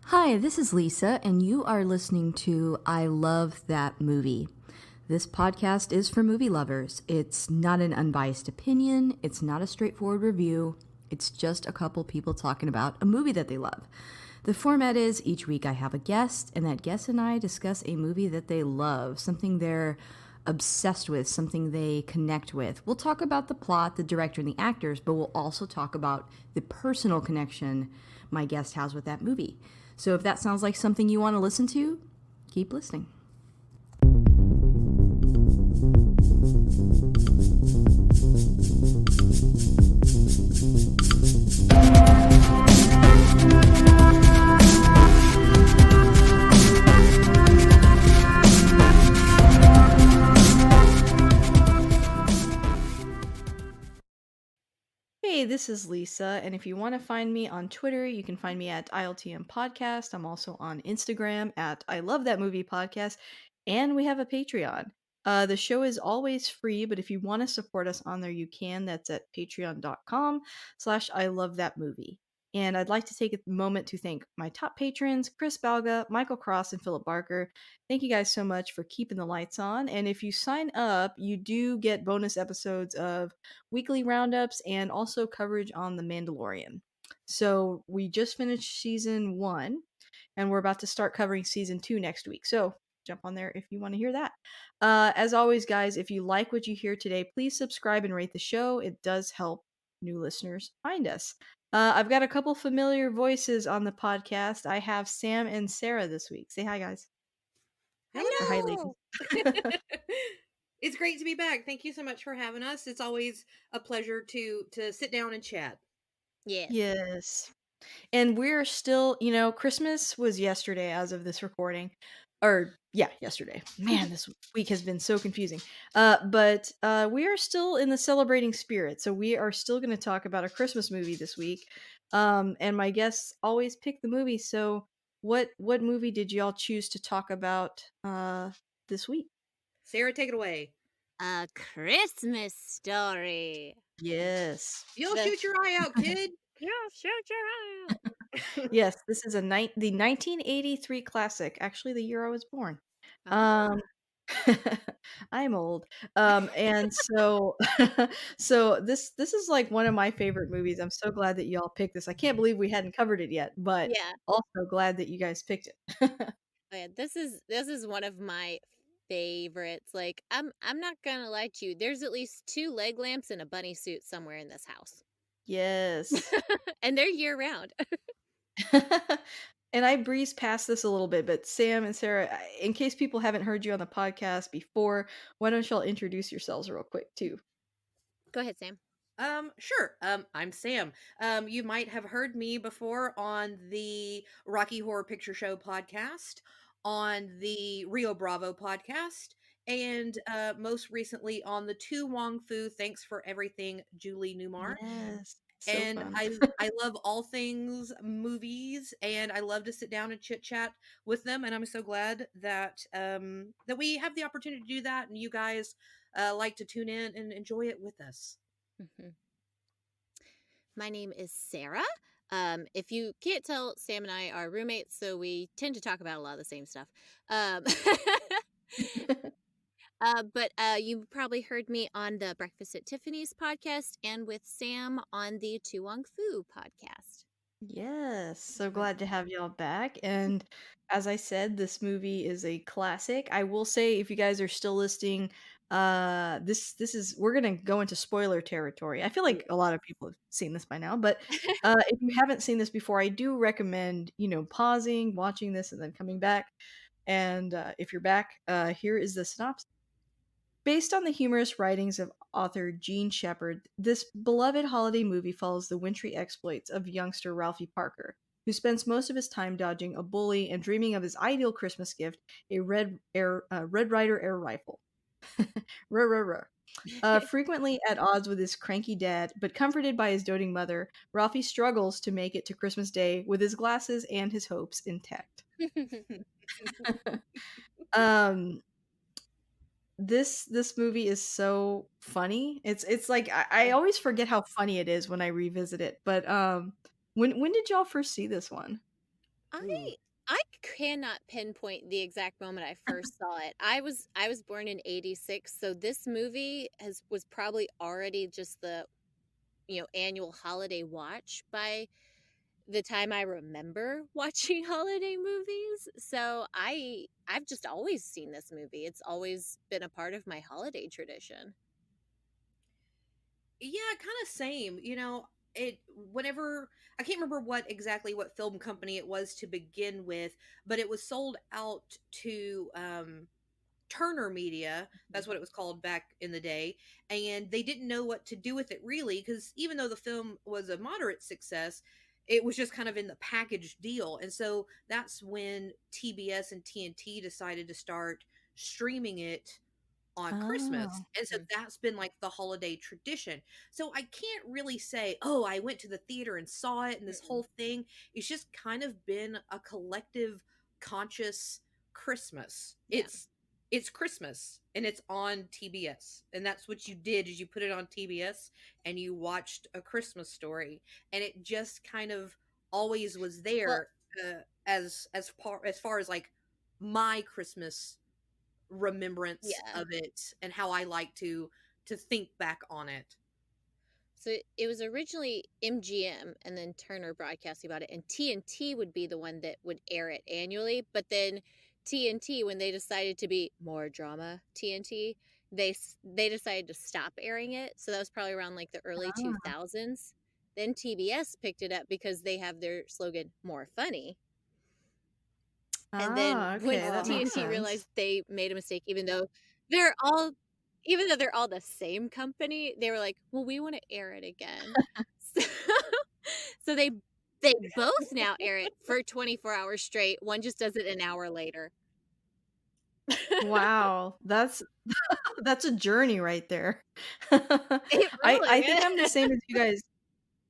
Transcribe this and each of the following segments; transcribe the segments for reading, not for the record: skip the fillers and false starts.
Hi, this is Lisa, and you are listening to I Love That Movie. This podcast is for movie lovers. It's not an unbiased opinion, it's not a straightforward review, it's just a couple people talking about a movie that they love. The format is each week I have a guest, and that guest and I discuss a movie that they love, something they're obsessed with, something they connect with. We'll talk about the plot, the director, and the actors, but we'll also talk about the personal connection my guest has with that movie. So if that sounds like something you want to listen to, keep listening. Hey, this is Lisa, and if you want to find me on Twitter, you can find me at ILTM Podcast. I'm also on Instagram at I Love That Movie Podcast, and we have a Patreon. The show is always free, but if you want to support us on there, you can. That's at patreon.com/. I Love That Movie. And I'd like to take a moment to thank my top patrons, Chris Balga, Michael Cross, and Philip Barker. Thank you guys so much for keeping the lights on. And if you sign up, you do get bonus episodes of weekly roundups and also coverage on The Mandalorian. So we just finished season 1, and we're about to start covering season 2 next week. So jump on there if you want to hear that. As always, guys, if you like what you hear today, please subscribe and rate the show. It does help new listeners find us. I've got a couple familiar voices on the podcast. I have Sam and Sarah this week. Say hi, guys. Or hi, ladies. Hello. It's great to be back. Thank you so much for having us. It's always a pleasure to sit down and chat. Yes. Yes. And we're still, Christmas was yesterday as of this recording. Or, yeah, yesterday. Man, this week has been so confusing. But we are still in the celebrating spirit. So we are still going to talk about a Christmas movie this week. And my guests always pick the movie. So what movie did y'all choose to talk about this week? Sarah, take it away. A Christmas Story. Yes. You'll The shoot your eye out, kid. Yeah, shoot your eye out. Yes, this is the 1983 classic, actually the year I was born. Oh. Um, I'm old. And so so this is like one of my favorite movies. I'm so glad that y'all picked this. I can't believe we hadn't covered it yet, but Yeah. also glad that you guys picked it. Oh, yeah. This is one of my favorites. Like I'm not gonna lie to you. There's at least 2 leg lamps and a bunny suit somewhere in this house. Yes. And they're year round. And I breezed past this a little bit, but Sam and Sarah, in case people haven't heard you on the podcast before, why don't y'all introduce yourselves real quick too? Go ahead, Sam. Sure. I'm Sam. You might have heard me before on the Rocky Horror Picture Show podcast, on the Rio Bravo podcast, and most recently on the Tu Wong Fu Thanks for Everything, Julie Newmar. Yes, so And fun. I love all things movies, and I love to sit down and chit chat with them. And I'm so glad that that we have the opportunity to do that, and you guys like to tune in and enjoy it with us. Mhm. My name is Sarah. If you can't tell, Sam and I are roommates, so we tend to talk about a lot of the same stuff. Um, but you probably heard me on the Breakfast at Tiffany's podcast and with Sam on the Tu Wong Fu podcast. Yes, so Mhm. glad to have y'all back. And as I said, this movie is a classic. I will say, if you guys are still listening, this is we're gonna go into spoiler territory. I feel like a lot of people have seen this by now, but if you haven't seen this before, I do recommend pausing, watching this, and then coming back. And if you're back, here is the synopsis. Based on the humorous writings of author Gene Shepard, this beloved holiday movie follows the wintry exploits of youngster Ralphie Parker, who spends most of his time dodging a bully and dreaming of his ideal Christmas gift, a Red Ryder air rifle. Ruh, ruh, ruh. Frequently at odds with his cranky dad, but comforted by his doting mother, Ralphie struggles to make it to Christmas Day with his glasses and his hopes intact. um, this movie is so funny. It's like I always forget how funny it is when I revisit it. But when did y'all first see this one? I Ooh. I cannot pinpoint the exact moment I first saw it. I was born in '86, so this movie has was probably already just the, annual holiday watch by the time I remember watching holiday movies. So I've just always seen this movie. It's always been a part of my holiday tradition. Yeah, kind of same. It whenever I can't remember what film company it was to begin with, but it was sold out to Turner Media. That's Mhm. what it was called back in the day, and they didn't know what to do with it really because even though the film was a moderate success, it was just kind of in the package deal. And so that's when TBS and TNT decided to start streaming it on Christmas. Oh. And so Mhm. that's been like the holiday tradition. So I can't really say, "Oh, I went to the theater and saw it," and this whole Mm-mm. thing. It's just kind of been a collective conscious Christmas. Yeah. It's Christmas and it's on TBS. And that's what you did is you put it on TBS and you watched A Christmas Story, and it just kind of always was Well, there as far as like my Christmas remembrance yeah. of it and how I like to think back on it. So it was originally MGM and then Turner Broadcasting about it, and TNT would be the one that would air it annually. But then TNT, when they decided to be more drama, TNT, they decided to stop airing it. So that was probably around like the early 2000s. Then TBS picked it up because they have their slogan "More Funny." And then Okay, once that makes TNT sense. realized they made a mistake, they're all they're all the same company, they were like, "Well, we wanna air it again." So so they both now air it for 24 hours straight, one just does it an hour later. Wow, that's a journey right there. It I really think I'm the is. same as you guys.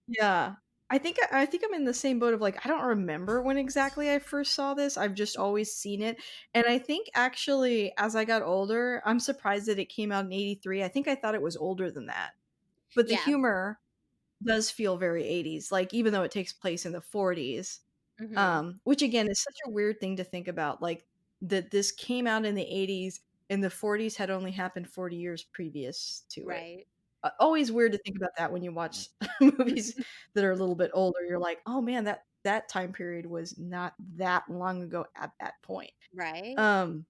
Yeah. I think I'm in the same boat of, like, I don't remember when exactly I first saw this, I've just always seen it, and I think actually, as I got older, I'm surprised that it came out in '83, I think I thought it was older than that. But the Yeah. humor does feel very '80s, like, even though it takes place in the '40s, Mhm. which again is such a weird thing to think about, like, that this came out in the '80s and the '40s had only happened 40 years previous to it. Right. Always weird to think about that when you watch movies that are a little bit older, you're like, "Oh, man, that time period was not that long ago at that point." Right? Um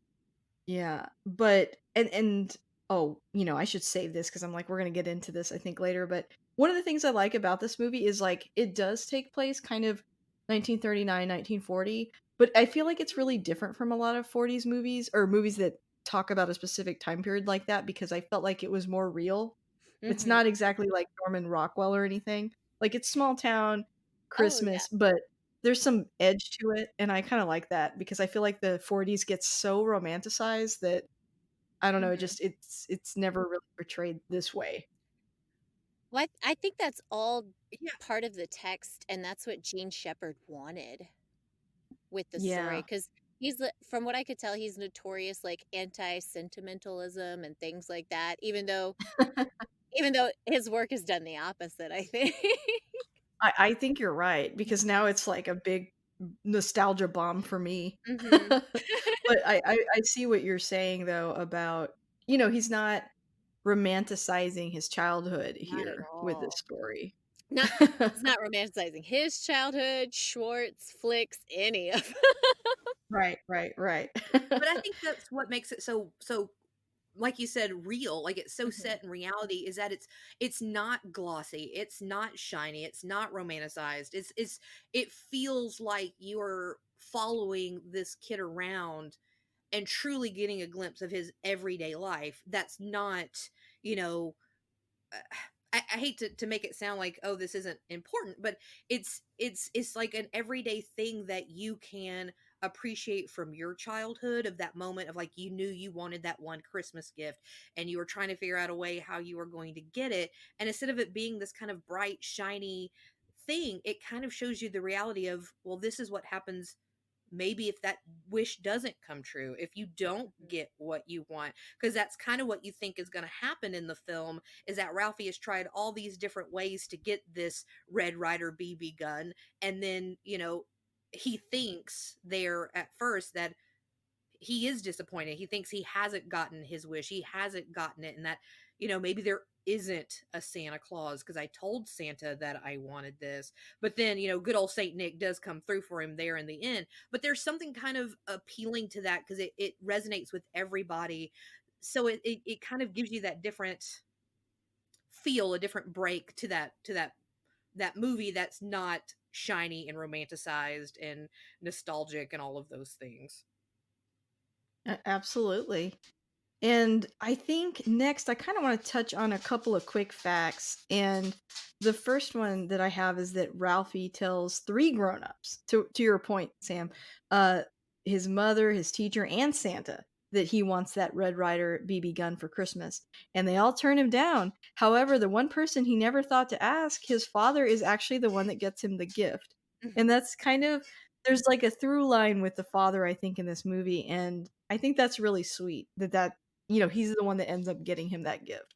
yeah, but and oh, I should save this because 'cause I'm like, we're gonna get into this, I think, later, but one of the things I like about this movie is, like, it does take place kind of 1939, 1940, but I feel like it's really different from a lot of '40s movies or movies that talk about a specific time period like that because I felt like it was more real. It's Mhm. not exactly like Norman Rockwell or anything. Like, it's small town, Oh, yeah. Christmas, but there's some edge to it, and I kinda like that because I feel like the '40s gets so romanticized that, I don't know, Mhm. it's never really portrayed this way. Well, I think that's all Yeah. part of the text, and that's what Gene Shepherd wanted with the story, Yeah. because from what I could tell, he's notorious, like, anti-sentimentalism and things like that, even though his work has done the opposite, I think. I think you're right because now it's like a big nostalgia bomb for me. Mhm. But I see what you're saying, though, about he's not romanticizing his childhood Not at here with this all. story. Not He's not romanticizing his childhood, Schwartz, Flicks, any of Right, right, right. But I think that's what makes it so like you said, real, like it's so Mhm. set in reality is that it's not glossy, it's not shiny, it's not romanticized. It feels like you're following this kid around and truly getting a glimpse of his everyday life. That's not, you know, uh, I hate to make it sound like, oh, this isn't important, but it's like an everyday thing that you can appreciate from your childhood, of that moment of like you knew you wanted that one Christmas gift and you were trying to figure out a way how you were going to get it, and instead of it being this kind of bright shiny thing, it kind of shows you the reality of, well, this is what happens maybe if that wish doesn't come true, if you don't Mhm. get what you want, because that's kind of what you think is going to happen in the film, is that Ralphie has tried all these different ways to get this Red Ryder BB gun, and then he thinks there at first that he is disappointed. He thinks he hasn't gotten his wish. He hasn't gotten it, and that, maybe there isn't a Santa Claus because I told Santa that I wanted this. But then, good old Saint Nick does come through for him there in the end. But there's something kind of appealing to that because it resonates with everybody. So it kind of gives you that different feel, a different break to that movie that's not shiny and romanticized and nostalgic and all of those things. Absolutely. And I think next, I kind of want to touch on a couple of quick facts. And the first one that I have is that Ralphie tells three grown-ups, to your point, Sam, uh, his mother, his teacher, and Santa, that he wants that Red Ryder BB gun for Christmas. And they all turn him down. However, the one person he never thought to ask, his father, is actually the one that gets him the gift. And that's kind of, there's like a through line with the father, I think, in this movie. And I think that's really sweet that he's the one that ends up getting him that gift.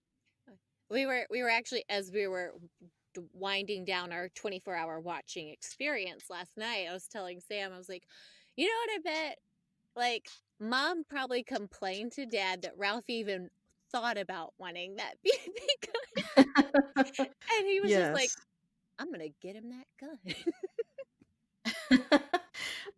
We were actually, as we were winding down our 24-hour watching experience last night, I was telling Sam, I was like, you know what, I bet, like, mom probably complained to dad that Ralph even thought about wanting that BB gun, and he was just like, Yes. I'm gonna get him that gun.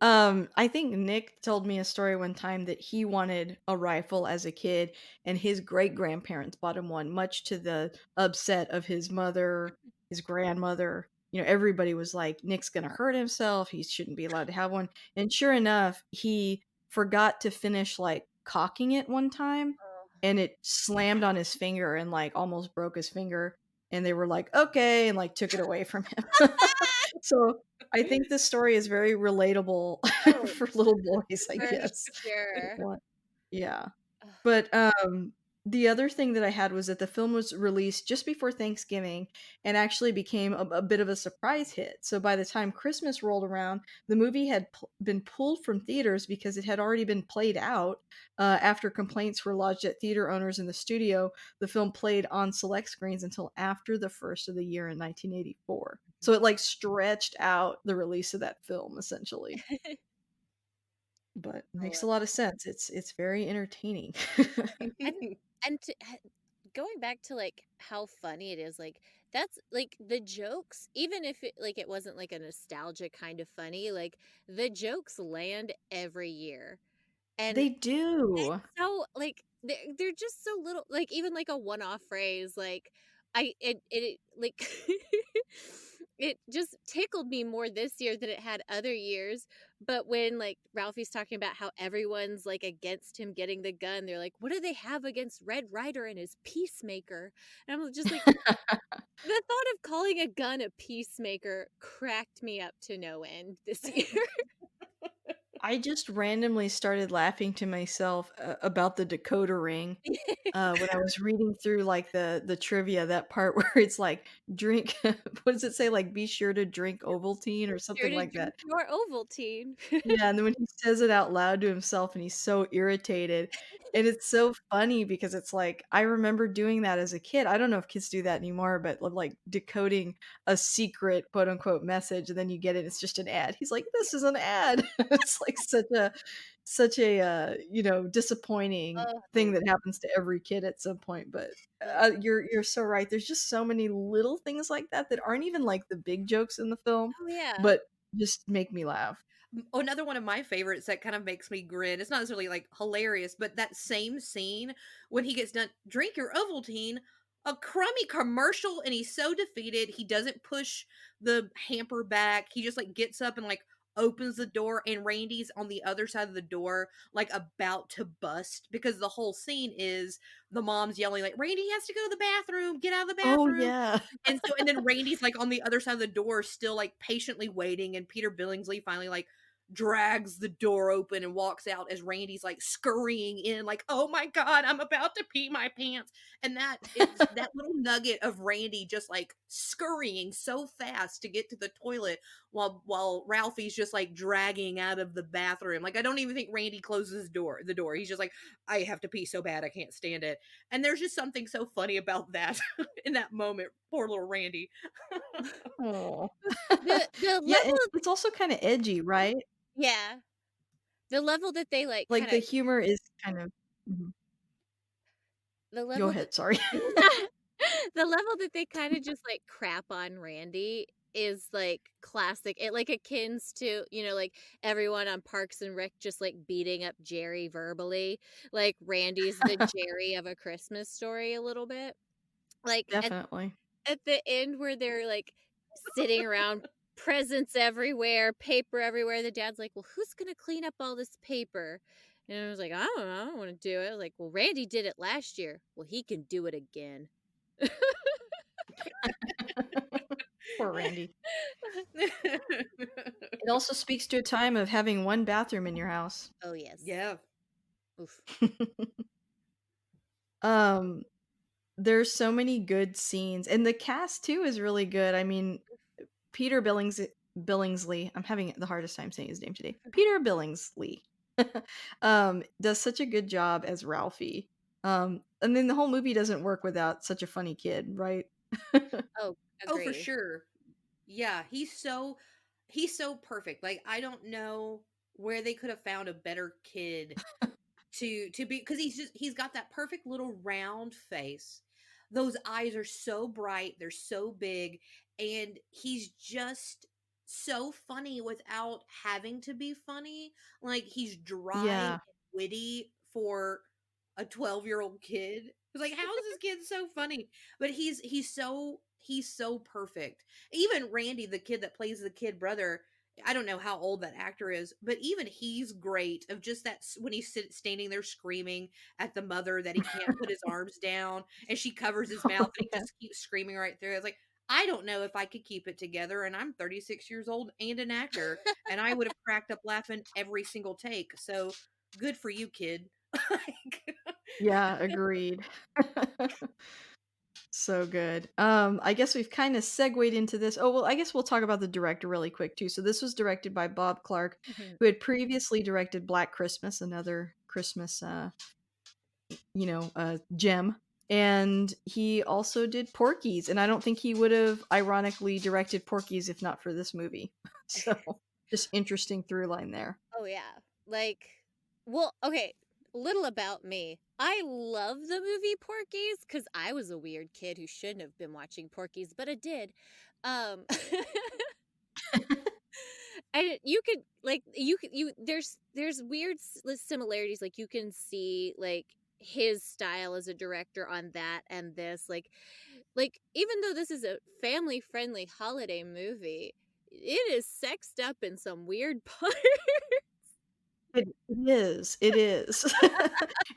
I think Nick told me a story one time that he wanted a rifle as a kid, and his great grandparents bought him one, much to the upset of his mother, his grandmother. Everybody was like, Nick's gonna hurt himself. He shouldn't be allowed to have one. And sure enough, he forgot to finish like cocking it one time, and it slammed on his finger and like almost broke his finger. And they were like, okay, and like took it away from him. So I think this story is very relatable Oh, for little boys, I for guess. That sure. want Yeah. Ugh. But, the other thing that I had was that the film was released just before Thanksgiving and actually became a bit of a surprise hit. So by the time Christmas rolled around, the movie had been pulled from theaters because it had already been played out. After complaints were lodged at theater owners in the studio, the film played on select screens until after the first of the year in 1984. So it, like, stretched out the release of that film, essentially. But it makes Oh, a lot of sense. It's very entertaining. and going back to like how funny it is, like that's like the jokes, even if it like it wasn't like a nostalgia kind of funny, like the jokes land every year. And They it's do. so like they're just so little, like even like a one-off phrase, like it like it just tickled me more this year than it had other years. But when like Ralphie's talking about how everyone's like against him getting the gun, they're like, what do they have against Red Ryder and his peacemaker? And I'm just like, the thought of calling a gun a peacemaker cracked me up to no end this year. I just randomly started laughing to myself about the decoder ring when I was reading through like the trivia, that part where it's like drink what does it say, like be sure to drink Ovaltine or Sure something to like that. drink your Ovaltine. Yeah, and then when he says it out loud to himself and he's so irritated, and it's so funny because it's like, I remember doing that as a kid. I don't know if kids do that anymore, but like decoding a secret quote unquote message and then you get it, it's just an ad. He's like, this is an ad. It's like such a disappointing thing Oh, that happens to every kid at some point. But the you're so right. There's just so many little things like that that aren't even like the big jokes in the film, oh, yeah. but just make me laugh. Another one of my favorites that kind of makes me grin. It's not necessarily like hilarious, but that same scene when he gets done, drink your Ovaltine, a crummy commercial, and he's so defeated. He doesn't push the hamper back. He just like gets up and like opens the door, and Randy's on the other side of the door, like about to bust because the whole scene is the mom's yelling, like, Randy has to go to the bathroom, get out of the Oh, bathroom. yeah. And then Randy's like on the other side of the door, still like patiently waiting, and Peter Billingsley finally like drags the door open and walks out as Randy's like scurrying in, like, "Oh my god, I'm about to pee my pants." And that little nugget of Randy just like scurrying so fast to get to the toilet while Ralphie's just like dragging out of the bathroom. Like I don't even think Randy closes the door. He's just like, I have to pee so bad I can't stand it. And there's just something so funny about that in that moment. Poor little Randy. Oh. The Yeah, level and it's also kinda edgy, right? yeah, the level that they, like, Like, the kinda humor is kind of mhm. the Go level that ahead, sorry. the level that they kinda just, like, crap on Randy is, like, classic. It, like, akins to, like, everyone on Parks and Rec just, like, beating up Jerry verbally. Like, Randy's the Jerry of A Christmas Story a little bit. Like, Definitely. at the end where they're, like, sitting around, presents everywhere, paper everywhere, the dad's like, "Well, who's gonna clean up all this paper?" And I was like, "I don't know, I don't wanna do it." I was like, "Well, Randy did it last year. Well, he can do it again." Poor Randy. It also speaks to a time of having 1 bathroom in your house. Oh, yes. Yeah. Oof. Um, there's so many good scenes, and the cast too is really good. I mean, Peter Billingsley, I'm having the hardest time saying his name today. Peter Billingsley, does such a good job as Ralphie. And then the whole movie doesn't work without such a funny kid, right? Oh, Oh, for agree. sure. Yeah, he's so perfect. Like I don't know where they could have found a better kid to be because he's got that perfect little round face. Those eyes are so bright, they're so big, and he's just so funny without having to be funny. Like he's dry and Yeah, witty for a 12-year-old kid. It's like, how is this kid so funny? But he's so perfect. Even Randy, the kid that plays the kid brother, I don't know how old that actor is, but even he's great of just when he's standing there screaming at the mother that he can't put his arms down and she covers his oh, mouth and he yeah. just keeps screaming right through. It's like, I don't know if I could keep it together and I'm 36 years old and an actor and I would have cracked up laughing every single take. So good for you, kid. Like, Yeah, agreed. So good. I guess we've kind of segued into this. Oh, well, I guess we'll talk about the director really quick too. So this was directed by Bob Clark, Mhm. who had previously directed Black Christmas, another Christmas gem. And he also did Porky's, and I don't think he would have ironically directed Porky's if not for this movie. So, just interesting through line there. Oh, yeah. Like, well, okay, little about me. I love the movie Porky's because I was a weird kid who shouldn't have been watching Porky's, but I did. Um And you could like you could you there's weird similarities, like you can see like his style as a director on that and this like even though this is a family friendly holiday movie, it is sexed up in some weird parts. It is, it is.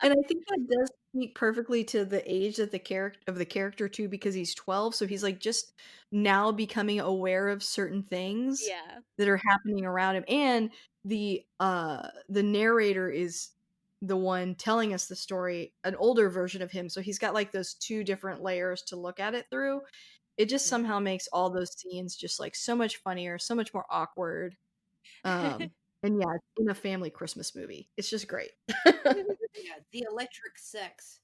And I think that does speak perfectly to the age that the character too, because he's 12, so he's, like, just now becoming aware of certain things Yeah. that are happening around him, and the narrator is the one telling us the story, an older version of him, so he's got, like, those 2 different layers to look at it through. It just Mhm. somehow makes all those scenes just, like, so much funnier, so much more awkward. Um, and yeah, it's in a family Christmas movie. It's just great. yeah, the electric sex.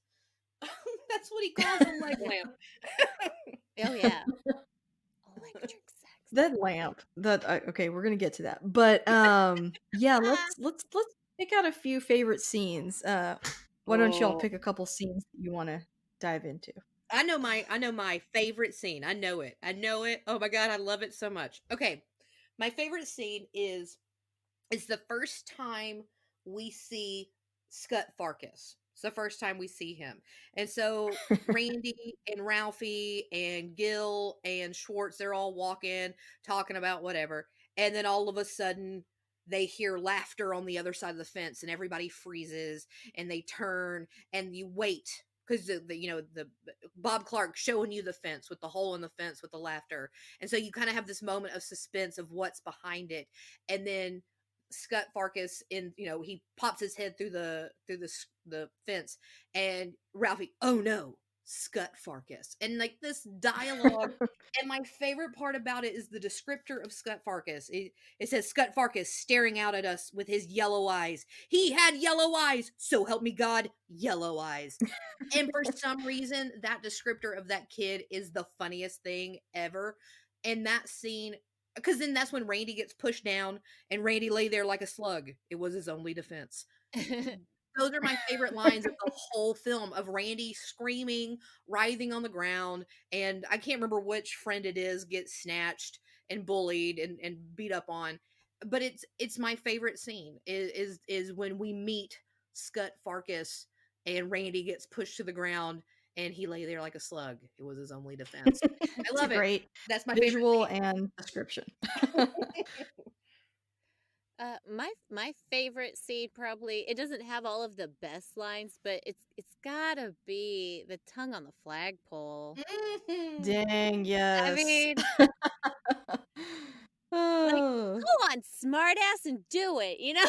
That's what he calls the leg lamp. Oh yeah. Electric sex. That lamp, that okay, we're gonna get to that. But, yeah, Ah. let's pick out a few favorite scenes. Why don't y'all Oh, pick a couple scenes that you wanna dive into? I know my favorite scene. I know it. I know it. Oh my god, I love it so much. Okay. My favorite scene is it's the first time we see Scut Farkus. It's the first time we see him. And so Randy and Ralphie and Gil and Schwartz, they're all walking, talking about whatever. And then all of a sudden, they hear laughter on the other side of the fence and everybody freezes and they turn and you wait because the Bob Clark showing you the fence with the hole in the fence with the laughter. And so you kind of have this moment of suspense of what's behind it. And then Scut Farkus he pops his head through the fence and Ralphie, oh no. Scut Farkus. And like this dialogue, and my favorite part about it is the descriptor of Scut Farkus. It says Scut Farkus staring out at us with his yellow eyes. He had yellow eyes, so help me God, yellow eyes. And for some reason, that descriptor of that kid is the funniest thing ever. And that scene, because then that's when Randy gets pushed down and Randy lay there like a slug. It was his only defense. Those are my favorite lines of the whole film, of Randy screaming, writhing on the ground, and I can't remember which friend it is gets snatched and bullied and beat up on. But it's my favorite scene is when we meet Scut Farkus and Randy gets pushed to the ground and he lay there like a slug. It was his only defense. I It's a love it. great That's my favorite visual and description. scene. My favorite scene, probably, it doesn't have all of the best lines, but it's gotta be the tongue on the flagpole. Mhm. Dang, I yes. mean, like, Oh. go on, smartass, and do it, you know?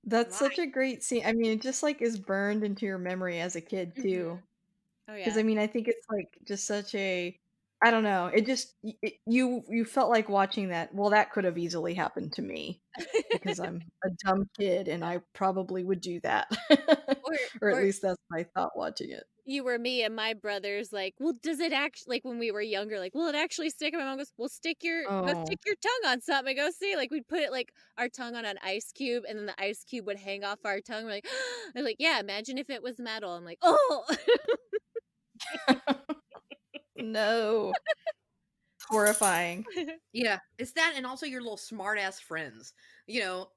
That's My such a great scene. I mean, it just, like, is burned into your memory as a kid Mhm. too. Oh, 'Cause, yeah. I mean, I think it's, like, just such a I don't know, it just you felt like watching that, well, that could have easily happened to me because I'm a dumb kid and I probably would do that. Or Or at or least that's my thought watching it. you were me and my brother's like, "Well, does it actually?" Like, when we were younger, like, "Will it actually stick?" And my mom goes, "Well, Oh. stick your tongue on something and go see." Like, we'd put it, like, our tongue on an ice cube, and then the ice cube would hang off our tongue. We're like, they're like, "Yeah, imagine if it was metal." I'm like, "Oh." No. Horrifying. Yeah, it's that and also your little smart ass friends. You know,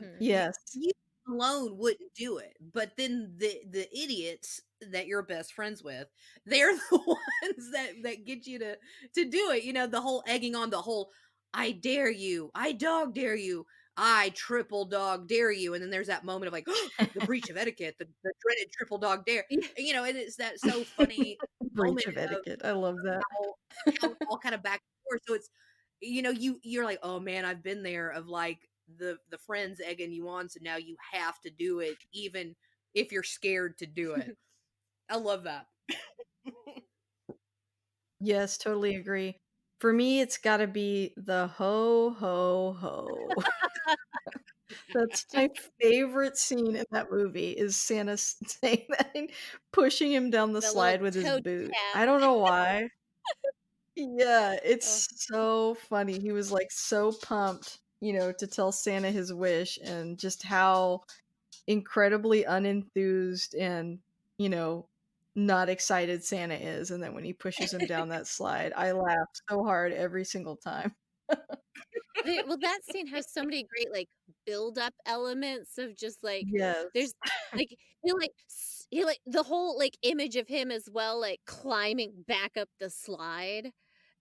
Mhm. Yes. you alone wouldn't do it, but then the idiots that you're best friends with, they're the ones that get you to do it. You know, the whole egging on, the whole I dare you, I dog dare you, I triple dog dare you, and then there's that moment of like the breach of etiquette, the dreaded triple dog dare. Yeah. You know, and it's that so funny Breach moment of of etiquette. I love that. how it's all kind of back and forth. So it's you're like, oh man, I've been there of like the friends egging you on, so now you have to do it, even if you're scared to do it. I love that. Yes, totally agree. For me, it's gotta be the "ho, ho, ho." That's Just my favorite scene in that movie is Santa saying that and pushing him down the the little slide with his toe boot. tap. I don't know why. Yeah, Oh, it's so funny. He was, like, so pumped, to tell Santa his wish and just how incredibly unenthused and, you know, not excited Santa is, and then when he pushes him down that slide, I laugh so hard every single time. well, that scene has so many great, like, build up elements of just, like, Yes. there's like, he, like, the whole, like, image of him as well, like, climbing back up the slide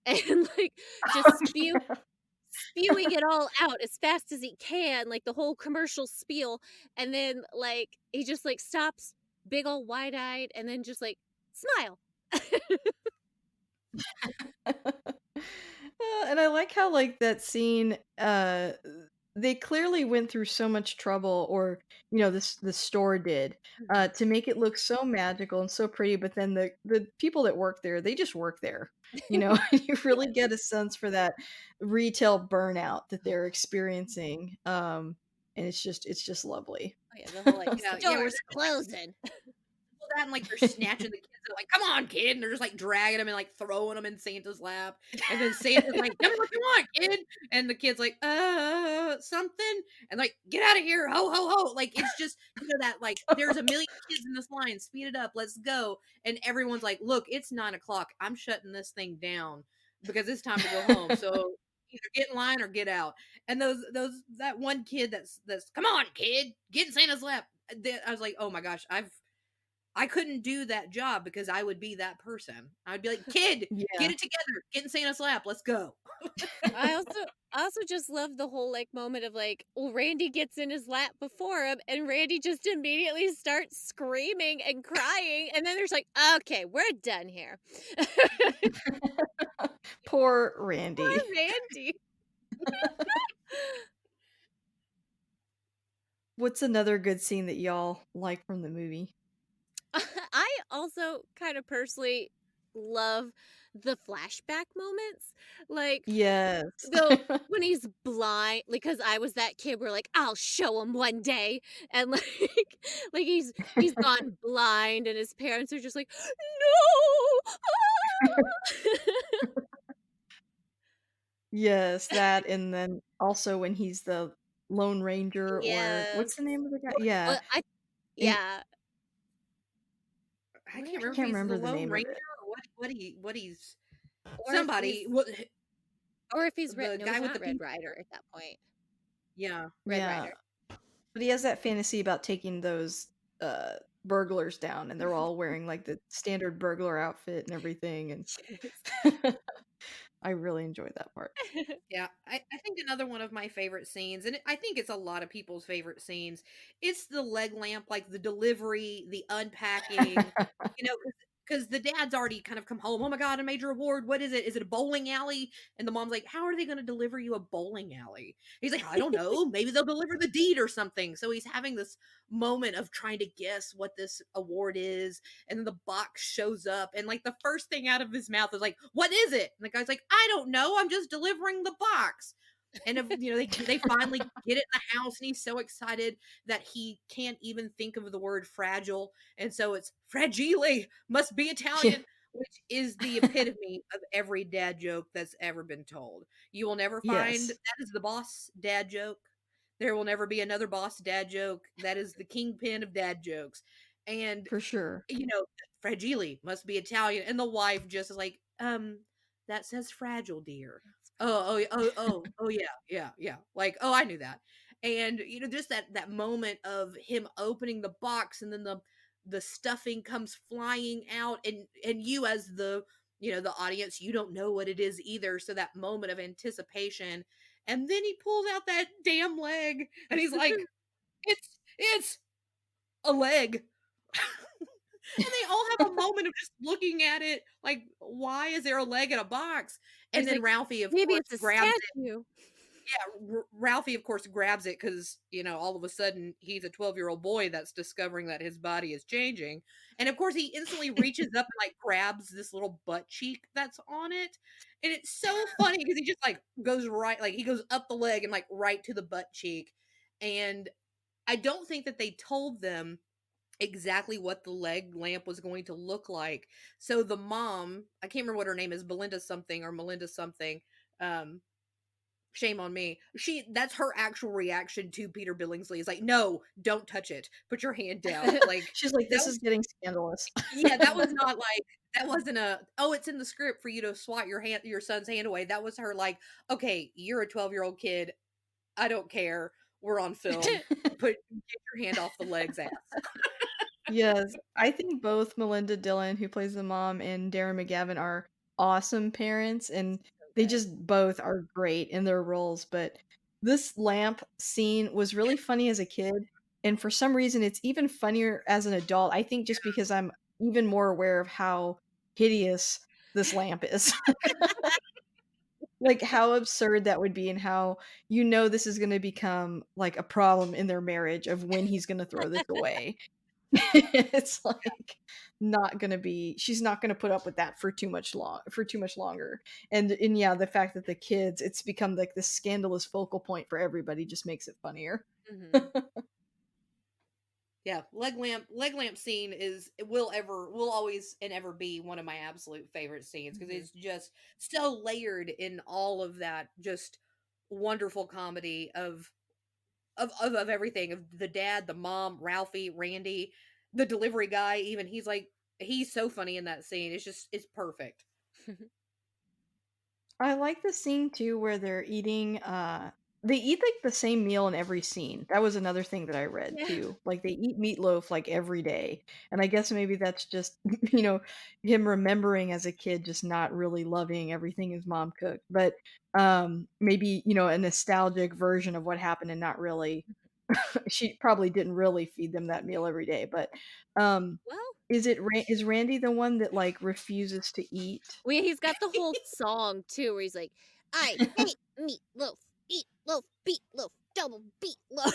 and, like, just spewing it all out as fast as he can, like, the whole commercial spiel, and then, like, he just, like, stops, big ol' wide-eyed, and then just, like, "Smile." And I like how, like, that scene, they clearly went through so much trouble or, this the store did, Mhm. to make it look so magical and so pretty, but then the people that work there, they just work there, you know? You really get a sense for that retail burnout that they're experiencing, and it's just lovely. Oh, yeah, the whole, like, Yeah, where "Store's closing." that and like they're snatching the kids and like, come on, kid, and they're just like dragging them and like throwing them in Santa's lap, and then Santa's like, tell me what you want, kid, and the kid's like, something, and like, get out of here, ho ho ho, like it's just that like there's a million kids in this line, speed it up, let's go, and everyone's like, look, it's 9 o'clock, I'm shutting this thing down because it's time to go home, so either get in line or get out, and those that one kid that's come on, kid, get in Santa's lap. I was like, oh my gosh, I couldn't do that job because I would be that person. I'd be like, "Kid, get Yeah. it together. Get in Santa's lap. Let's go." I also I also just love the whole, like, moment of, like, well, Randy gets in his lap before him, and Randy just immediately starts screaming and crying, and then there's like, "Okay, we're done here." Poor Poor Randy. Randy. What's another good scene that y'all like from the movie? also kind of personally love the flashback moments. Like, Yes. though when he's blind, because I was that kid where like, "I'll show him one day," and like like he's gone blind and his parents are just like, "No!" Ah!" Yes, that, and then also when he's the Lone Ranger, or Yes. what's the name of the guy? Well, Yeah, and yeah. I What can't are I remember if can't he's the remember the Lone name of Ranger it. or what he's or if somebody. he's What or if he's Red the no, guy he's with the not Red pink? Rider at that point. Yeah, Red Yeah, Rider. but he has that fantasy about taking those, burglars down, and they're all wearing, like, the standard burglar outfit and everything, and Yes. I really enjoyed that part. yeah. I think another one of my favorite scenes, and I think it's a lot of people's favorite scenes. It's the leg lamp, like the delivery, the unpacking. You know, because the dad's already kind of come home. Oh my god, a major award. What is it? Is it a bowling alley? And the mom's like, "How are they going to deliver you a bowling alley?" He's like, "I don't know. Maybe they'll deliver the deed or something." So he's having this moment of trying to guess what this award is, and then the box shows up, and like the first thing out of his mouth is like, "What is it?" And the guy's like, "I don't know. I'm just delivering the box." And if you know they finally get it in the house, and he's so excited that he can't even think of the word fragile, and so it's fragile, must be Yeah. Italian, which is the epitome of every dad joke that's ever been told. You will never find Yes, that is the boss dad joke. There will never be another boss dad joke. That is the kingpin of dad jokes. And for sure. you know, fragile must be Italian. And the wife just is like, that says fragile, dear. Oh, yeah, yeah, yeah. Like, oh, I knew that. And you know, just that moment of him opening the box and then the stuffing comes flying out, and you as the you know the audience, you don't know what it is either. So that moment of anticipation, and then he pulls out that damn leg, and he's like, it's a leg. And they all have a moment of just looking at it like, "Why is there a leg in a box?" And He's then like, Ralphie, of "Maybe course, it's a grabs it. statue." Yeah, Ralphie, of course, grabs it because you know, all of a sudden, he's a 12-year-old boy that's discovering that his body is changing, and, of course, he instantly reaches up and, like, grabs this little butt cheek that's on it, and it's so funny because he just, like, goes right like, he goes up the leg and, like, right to the butt cheek, and I don't think that they told them exactly what the leg lamp was going to look like. So the mom, I can't remember what her name is, Belinda something or Melinda something. Um, shame on me. That's her actual reaction to Peter Billingsley is like, no, don't touch it. Put your hand down. Like She's like, that "This was is getting scandalous." yeah, that was not like that wasn't a oh, it's in the script for you to swat your son's hand away. That was her like, okay, you're a 12-year-old kid. I don't care. We're on film. Get your hand off the leg's ass. Yes, I think both Melinda Dillon, who plays the mom, and Darren McGavin are awesome parents, and So they good. just both are great in their roles, but this lamp scene was really funny as a kid, and for some reason, it's even funnier as an adult, I think just because I'm even more aware of how hideous this lamp is. Like, how absurd that would be and how you know this is gonna become, like, a problem in their marriage of when he's gonna throw this away. It's, like, not gonna be she's not gonna put up with that for too much longer, and yeah, the fact that the kids it's become, like, this scandalous focal point for everybody just makes it funnier. Mhm. Yeah, leg lamp scene is will always and ever be one of my absolute favorite scenes because Mhm. it's just so layered in all of that just wonderful comedy of everything of the dad, the mom, Ralphie, Randy, the delivery guy. Even he's so funny in that scene. It's perfect. I like the scene too where they eat, like, the same meal in every scene. That was another thing that I read Yeah. too. Like, they eat meatloaf, like, every day, and I guess maybe that's just, you know, him remembering as a kid just not really loving everything his mom cooked, but, maybe, you know, a nostalgic version of what happened and not really she probably didn't really feed them that meal every day, but, um, Well, is Randy the one that, like, refuses to eat? he's got the whole song too where he's like, "I hate meatloaf, eat loaf, beat loaf, double beat loaf."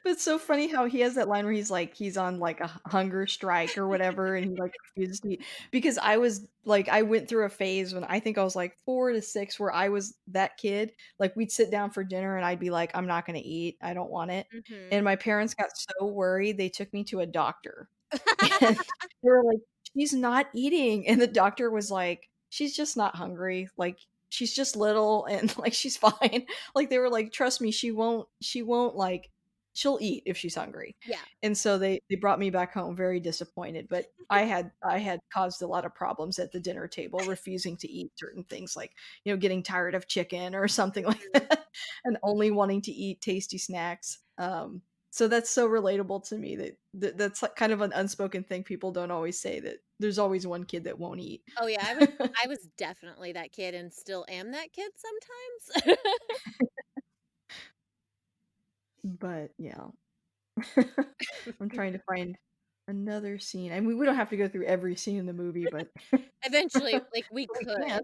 But It's so funny how he has that line where he's like he's on, like, a hunger strike or whatever, and he, like, refuses to eat because I was like, I went through a phase when I think I was, like, 4 to 6 where I was that kid, like, we'd sit down for dinner and I'd be like, "I'm not gonna eat, I don't want it," Mhm. and my parents got so worried, they took me to a doctor, and they were like, "She's not eating," and the doctor was like, "She's just not hungry, like, she's just little and, like, she's fine." Like, they were like, "Trust me, she won't, like she'll eat if she's hungry." Yeah. And so they brought me back home very disappointed, but I had caused a lot of problems at the dinner table, refusing to eat certain things like, getting tired of chicken or something like Mhm. that, and only wanting to eat tasty snacks. So that's so relatable to me that's like kind of an unspoken thing people don't always say that there's always one kid that won't eat. Oh, yeah, I was definitely that kid and still am that kid sometimes. But yeah. I'm trying to find another scene. I mean, we don't have to go through every scene in the movie, but Eventually, like, we we can. could.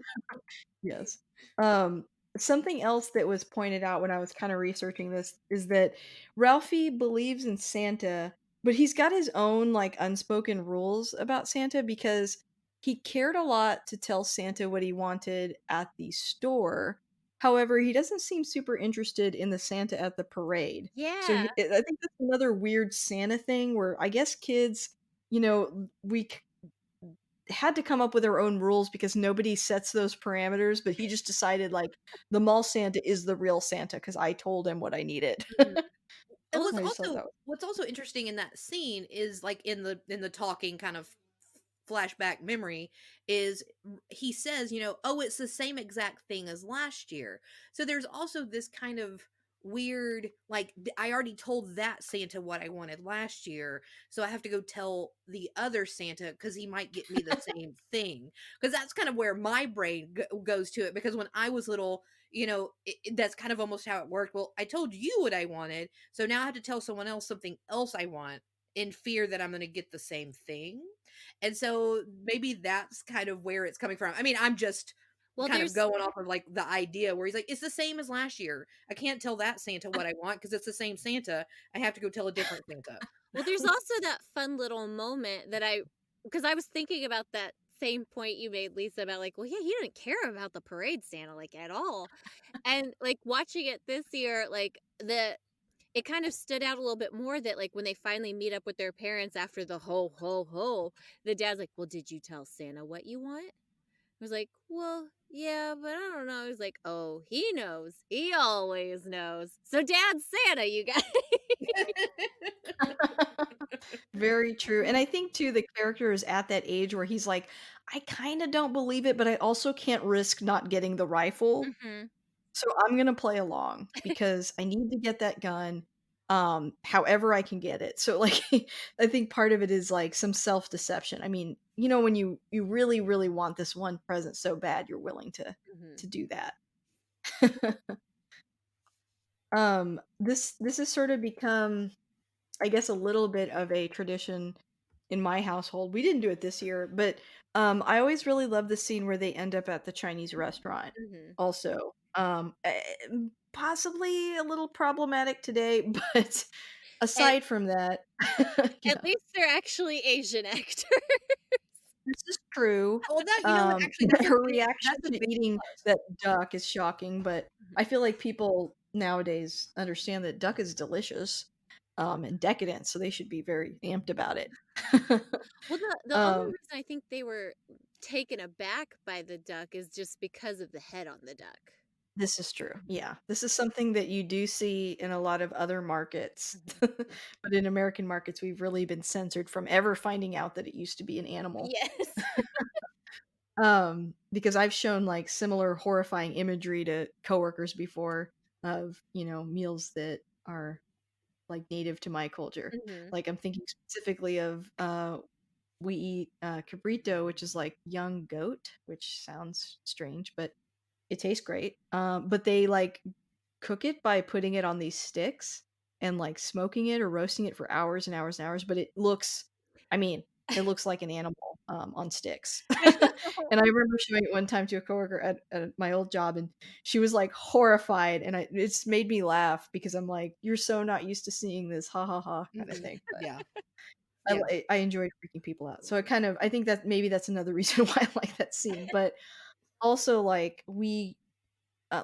Yes. Um, Something else that was pointed out when I was kind of researching this is that Ralphie believes in Santa, but he's got his own like unspoken rules about Santa because he cared a lot to tell Santa what he wanted at the store. However, he doesn't seem super interested in the Santa at the parade. So Yeah. I think that's another weird Santa thing where I guess kids, we had to come up with our own rules because nobody sets those parameters, but he just decided, like, the mall Santa is the real Santa because I told him what I needed. Mhm. And Well, what's I just thought that also was what's also interesting in that scene is, like, in the talking kind of flashback memory is he says, "Oh, it's the same exact thing as last year." So there's also this kind of weird, like, I already told that Santa what I wanted last year, so I have to go tell the other Santa because he might get me the same thing. Because that's kind of where my brain goes to it. Because when I was little, that's kind of almost how it worked. Well, I told you what I wanted, so now I have to tell someone else something else I want in fear that I'm going to get the same thing. And so maybe that's kind of where it's coming from. I mean, I'm just well, kind of there's going off of like the idea where he's like, it's the same as last year. I can't tell that Santa what I want because it's the same Santa. I have to go tell a different Santa. well, there's also that fun little moment that because I was thinking about that same point you made, Lisa, about like, well, yeah, he didn't care about the parade Santa like at all. And like watching it this year, like it kind of stood out a little bit more that like when they finally meet up with their parents after the ho ho ho, the dad's like, "Well, did you tell Santa what you want?" I was like, "Well, yeah, but I don't know." He's like, "Oh, he knows. He always knows. So Dad's Santa, you guys." very true, and I think too the character is at that age where he's like, "I kinda don't believe it, but I also can't risk not getting the rifle." Mhm. So I'm gonna play along because I need to get that gun, however I can get it. So, like, I think part of it is, like, some self-deception. I mean, when you really, really want this one present so bad, you're willing to Mhm. do that. This has sort of become, I guess, a little bit of a tradition in my household. We didn't do it this year, but, I always really love the scene where they end up at the Chinese restaurant Mhm. also. Possibly a little problematic today, but At aside from that at yeah, least they're actually Asian actors. this is true. Well, that you know what? Actually, Her reaction that's a to big eating plus. that duck is shocking, but Mhm. I feel like people nowadays understand that duck is delicious, and decadent, so they should be very amped about it. Well, the only Um, reason I think they were taken aback by the duck is just because of the head on the duck. this is true, Mhm. yeah. This is something that you do see in a lot of other markets, Mhm. but in American markets, we've really been censored from ever finding out that it used to be an animal. Yes. Because I've shown, like, similar horrifying imagery to coworkers before of, meals that are, like, native to my culture. Mhm. Like, I'm thinking specifically of, we eat, cabrito, which is like young goat, which sounds strange, but it tastes great. But they, like, cook it by putting it on these sticks and, like, smoking it or roasting it for hours and hours and hours, but it looks I mean, it looks like an animal. on sticks. And I remember showing it one time to a coworker at my old job, and she was, like, horrified, and it's made me laugh because I'm like, "You're so not used to seeing this, ha, ha, ha," kinda Mhm. thing, but Yeah. Yeah. I enjoyed freaking people out. So I think that maybe that's another reason why I like that scene, but also, like,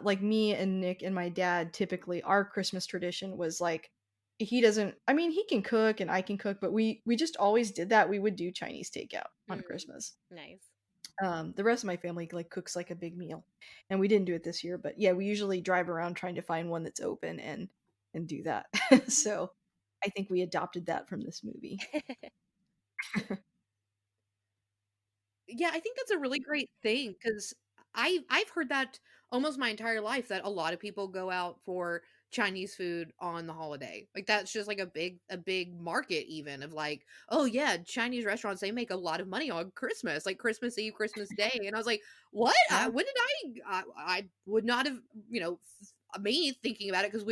like, me and Nick and my dad, typically, our Christmas tradition was, like, he doesn't I mean, he can cook and I can cook, but we just always did that. We would do Chinese takeout on Mm, Christmas. nice. The rest of my family, like, cooks, like, a big meal, and we didn't do it this year, but, yeah, we usually drive around trying to find one that's open and do that. So, I think we adopted that from this movie. Yeah, I think that's a really great thing because I've heard that almost my entire life that a lot of people go out for Chinese food on the holiday. Like that's just like a big market even of like, oh yeah, Chinese restaurants they make a lot of money on Christmas, like Christmas Eve, Christmas Day. And I was like, what? Yeah. When did I would not have, me thinking about it because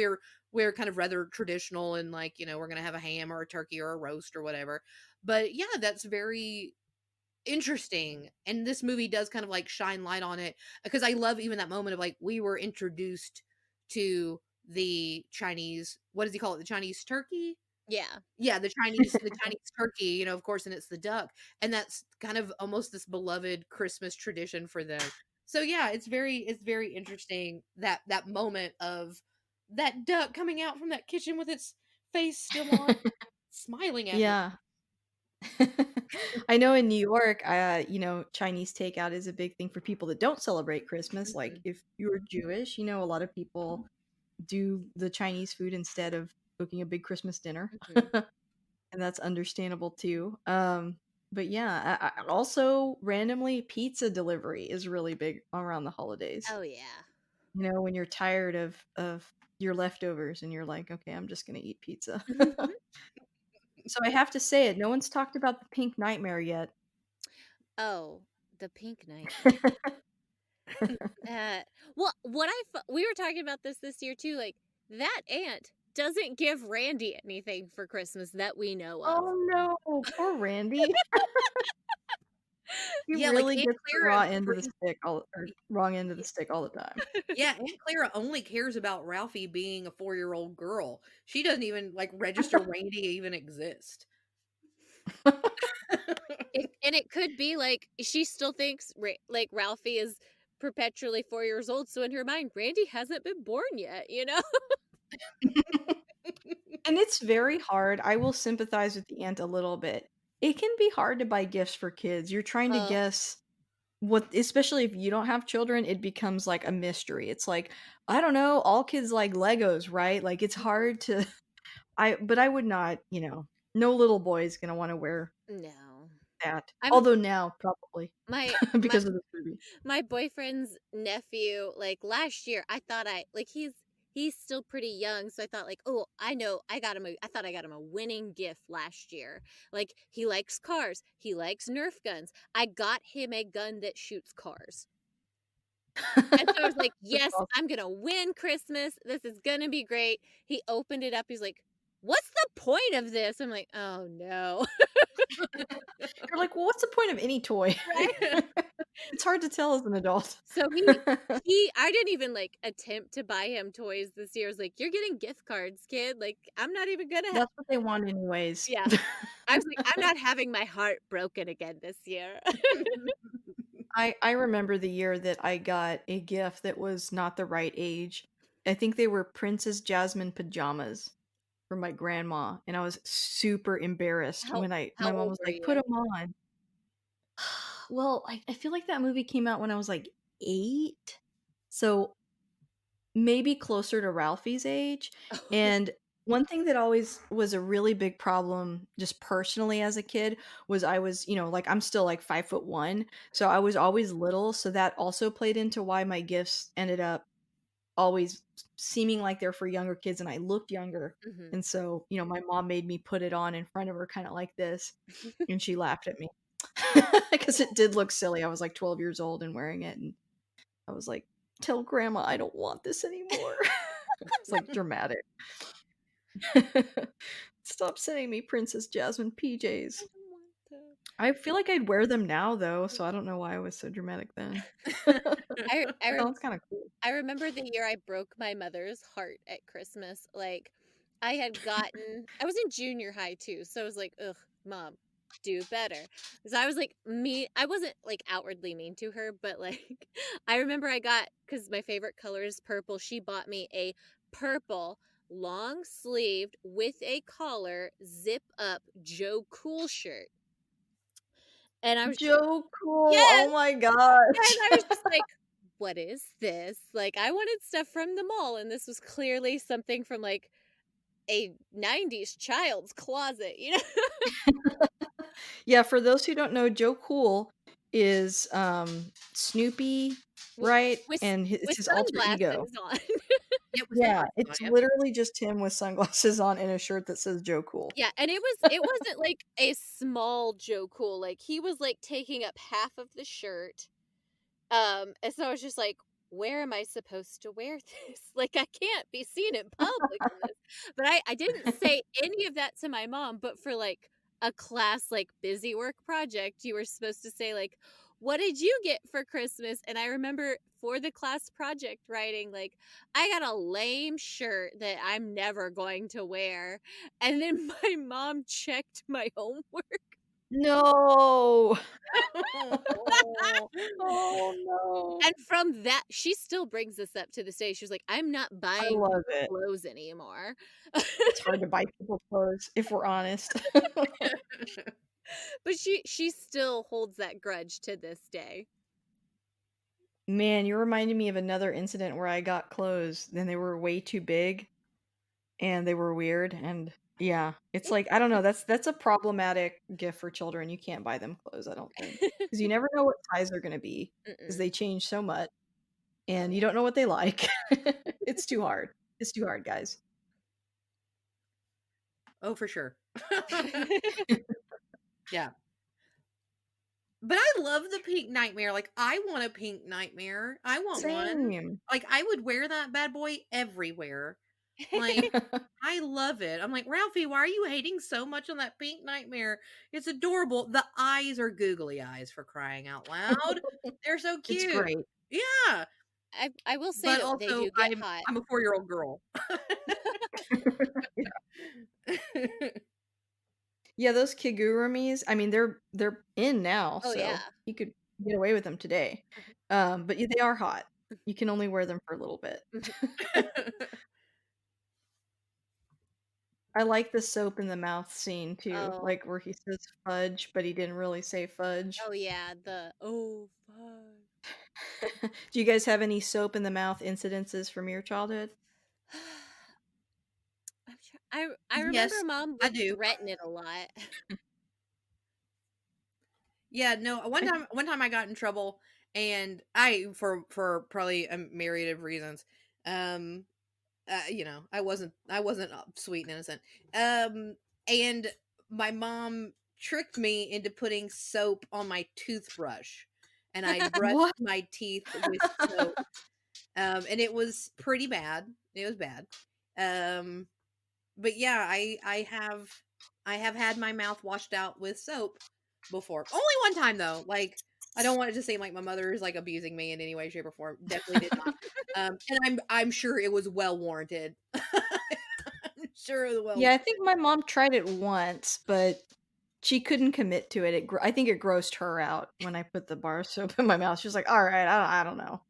we're kind of rather traditional and like, we're going to have a ham or a turkey or a roast or whatever. But yeah, that's very interesting, and this movie does kind of, like, shine light on it, because I love even that moment of, like, we were introduced to the Chinese what does he call it? The Chinese turkey? Yeah. Yeah, the Chinese turkey, of course, and it's the duck, and that's kind of almost this beloved Christmas tradition for them. So, yeah, it's very interesting that moment of that duck coming out from that kitchen with its face still on, smiling at me. Yeah. I know in New York, Chinese takeout is a big thing for people that don't celebrate Christmas. Like, Mhm, if you're Jewish, a lot of people do the Chinese food instead of cooking a big Christmas dinner, mhm. and that's understandable too. But yeah, also randomly, pizza delivery is really big around the holidays. Oh, yeah. When you're tired of your leftovers and you're like, okay, I'm just gonna eat pizza. So I have to say it. No one's talked about the pink nightmare yet. Oh, the pink nightmare. Uh, well, we were talking about this year too, like, that aunt doesn't give Randy anything for Christmas that we know of. Oh, no, poor Randy. He Yeah, like, really Aunt gets the Clara raw end of the brings stick all or wrong end of the stick all the time. yeah, Aunt Clara only cares about Ralphie being a four-year-old girl. She doesn't even, like, register Randy even exist. And it could be, like, she still thinks like, Ralphie is perpetually 4 years old, so in her mind, Randy hasn't been born yet, you know? And it's very hard. I will sympathize with the aunt a little bit. It can be hard to buy gifts for kids. You're trying to Oh, guess what especially if you don't have children, it becomes like a mystery. It's like, I don't know, all kids like Legos, right? Like, it's mhm. hard to but I would not, no little boy is gonna wanna wear No. that. I'm Although now, probably, my my because of this movie. my boyfriend's nephew, like, last year, I thought he's still pretty young, so I thought, like, "Oh, I know, I thought I got him a winning gift last year." Like, he likes cars, he likes Nerf guns. I got him a gun that shoots cars. And so I was like, That's "Yes, awesome. I'm gonna win Christmas. This is gonna be great." He opened it up, he's like, "What's the point of this?" I'm like, "Oh, no." You're like, "Well, what's the point of any toy?" Right? It's hard to tell as an adult. So he I didn't even, like, attempt to buy him toys this year. I was like, "You're getting gift cards, kid. Like, I'm not even gonna That's what they want anyways. Yeah. I was like, "I'm not having my heart broken again this year." I remember the year that I got a gift that was not the right age. I think they were Princess Jasmine pajamas from my grandma, and I was super embarrassed How when how my mom old was were like, "Put you? them on." Well, I feel like that movie came out when I was, like, 8, so maybe closer to Ralphie's age, and one thing that always was a really big problem, just personally as a kid, was I was, like, I'm still, like, 5'1", so I was always little, so that also played into why my gifts ended up always seeming like they're for younger kids, and I looked younger, Mhm. and so, my mom made me put it on in front of her kinda like this, and she laughed at me because it did look silly. I was, like, 12 years old and wearing it, and I was like, "Tell grandma I don't want this anymore." It's, like, dramatic. "Stop sending me Princess Jasmine I PJs." don't want to. I feel like I'd wear them now though, so I don't know why I was so dramatic then. I re Sounds kinda cool. I remember the year I broke my mother's heart at Christmas, like, I was in junior high too, so I was like, "Ugh, mom, do better." So I was, like, I wasn't, like, outwardly mean to her, but, like, I remember because my favorite color is purple, she bought me a purple, long-sleeved, with a collar, zip-up Joe Cool shirt, and I was just Joe Cool, yes! oh my And gosh. I was just like, "What is this?" Like, I wanted stuff from the mall, and this was clearly something from, like, a '90s child's closet, you know? Yeah, for those who don't know, Joe Cool is, Snoopy, With right? with And it's with his alter ego. sunglasses on. Yeah, with Yeah, sunglasses on, it's yep. literally just him with sunglasses on and a shirt that says Joe Cool. Yeah, and it wasn't, like, a small Joe Cool, like, he was, like, taking up half of the shirt. And so I was just like, "Where am I supposed to wear this? Like, I can't be seen in public in this." But I didn't say any of that to my mom, but for, like, a class, like, busy work project, you were supposed to say, like, "What did you get for Christmas?" And I remember for the class project writing, like, I got a lame shirt that I'm never going to wear, and then my mom checked my homework. No! Oh, no. And from that she still brings this up to this day, she was like, "I'm not I buying love you it. clothes anymore." It's hard to buy people clothes, if we're honest. But she still holds that grudge to this day. Man, you reminded me of another incident where I got clothes, then they were way too big, and they were weird, and yeah, it's like, I don't know, that's a problematic gift for children, you can't buy them clothes, I don't think, because you never know what size they're gonna be, because Mm-mm. they change so much, Oh, and you yeah. don't know what they like. It's too hard. It's too hard, guys. Oh, for sure. Yeah. But I love the pink nightmare, like, I want a pink nightmare. I want one. Same. Like, I would wear that bad boy everywhere. Like, I love it. I'm like, "Ralphie, why are you hating so much on that pink nightmare? It's adorable." The eyes are googly eyes for crying out loud. They're so It's cute. great. Yeah, I will say but though, they also do get I'm hot. I'm a four-year-old girl. Yeah, those kigurumis, I mean, they're in now, Oh, yeah. so you could get away with them today. Mhm. But yeah, they are hot. You can only wear them for a little bit. Mhm. I like the soap in the mouth scene too, Oh. like where he says fudge, but he didn't really say fudge. Oh, yeah, "Oh, fuck." Do you guys have any soap in the mouth incidences from your childhood? I remember Yes, mom I would do. threaten it a lot. Yeah, no, one time I got in trouble and I for probably a myriad of reasons. Um I wasn't sweet and innocent. Um and my mom tricked me into putting soap on my toothbrush and I brushed What? my teeth with soap. And it was pretty bad. It was bad. Um but yeah, I have had my mouth washed out with soap before. Only one time though. Like I don't want it to seem like my mother is like abusing me in any way, shape, or form. Definitely did not. And I'm sure it was well warranted. I'm sure it was well Yeah, I think warranted. my mom tried it once, but she couldn't commit to it. I think it grossed her out when I put the bar soap in my mouth. She was like, "All right, I don't know."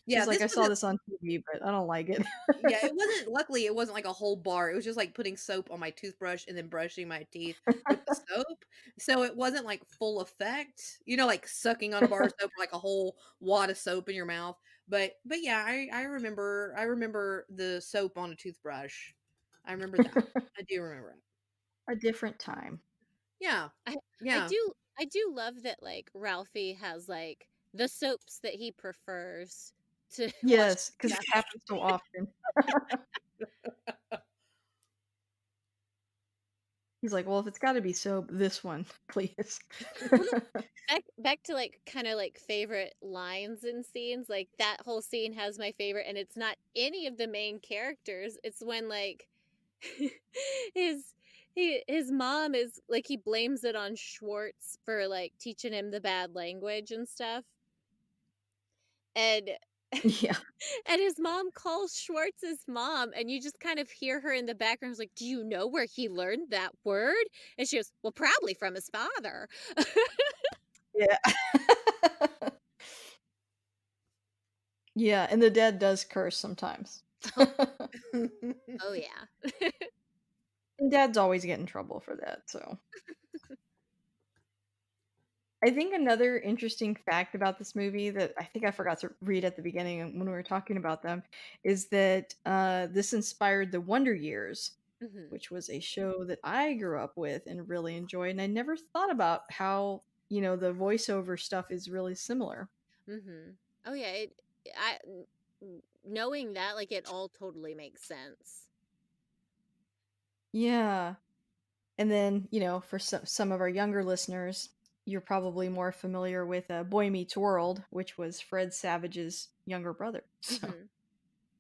Yeah, She's like, this "I saw wasn't this on TV, but I don't like it." yeah, it wasn't luckily it wasn't like a whole bar. It was just like putting soap on my toothbrush and then brushing my teeth with the soap. So it wasn't like full effect, like sucking on a bar of soap or like a whole wad of soap in your mouth. But yeah, I remember the soap on a toothbrush. I remember that. I do remember it. A different time. Yeah. I Yeah. I do love that, like, Ralphie has, like, the soaps that he prefers to wash Yes, his 'cause it mouth. happens so often. He's like, "Well, if it's gotta be soap, this one, please." Well, back to, like, kinda, like, favorite lines and scenes, like, that whole scene has my favorite, and it's not any of the main characters, it's when, like, his his mom is like, he blames it on Schwartz for, like, teaching him the bad language and stuff, and Yeah. and his mom calls Schwartz's mom, and you just kind of hear her in the background, was like, "Do you know where he learned that word?" And she goes, "Well, probably from his father." Yeah. Yeah, and the dad does curse sometimes. Oh, oh, yeah. And dads always get in trouble for that, so I think another interesting fact about this movie that I think I forgot to read at the beginning when we were talking about them is that, this inspired The Wonder Years, Mhm, which was a show that I grew up with and really enjoyed, and I never thought about how, the voiceover stuff is really similar. mhm. Oh, yeah, knowing that, like, it all totally makes sense. Yeah. And then, for some of our younger listeners, you're probably more familiar with, Boy Meets World, which was Fred Savage's younger brother. So Mhm.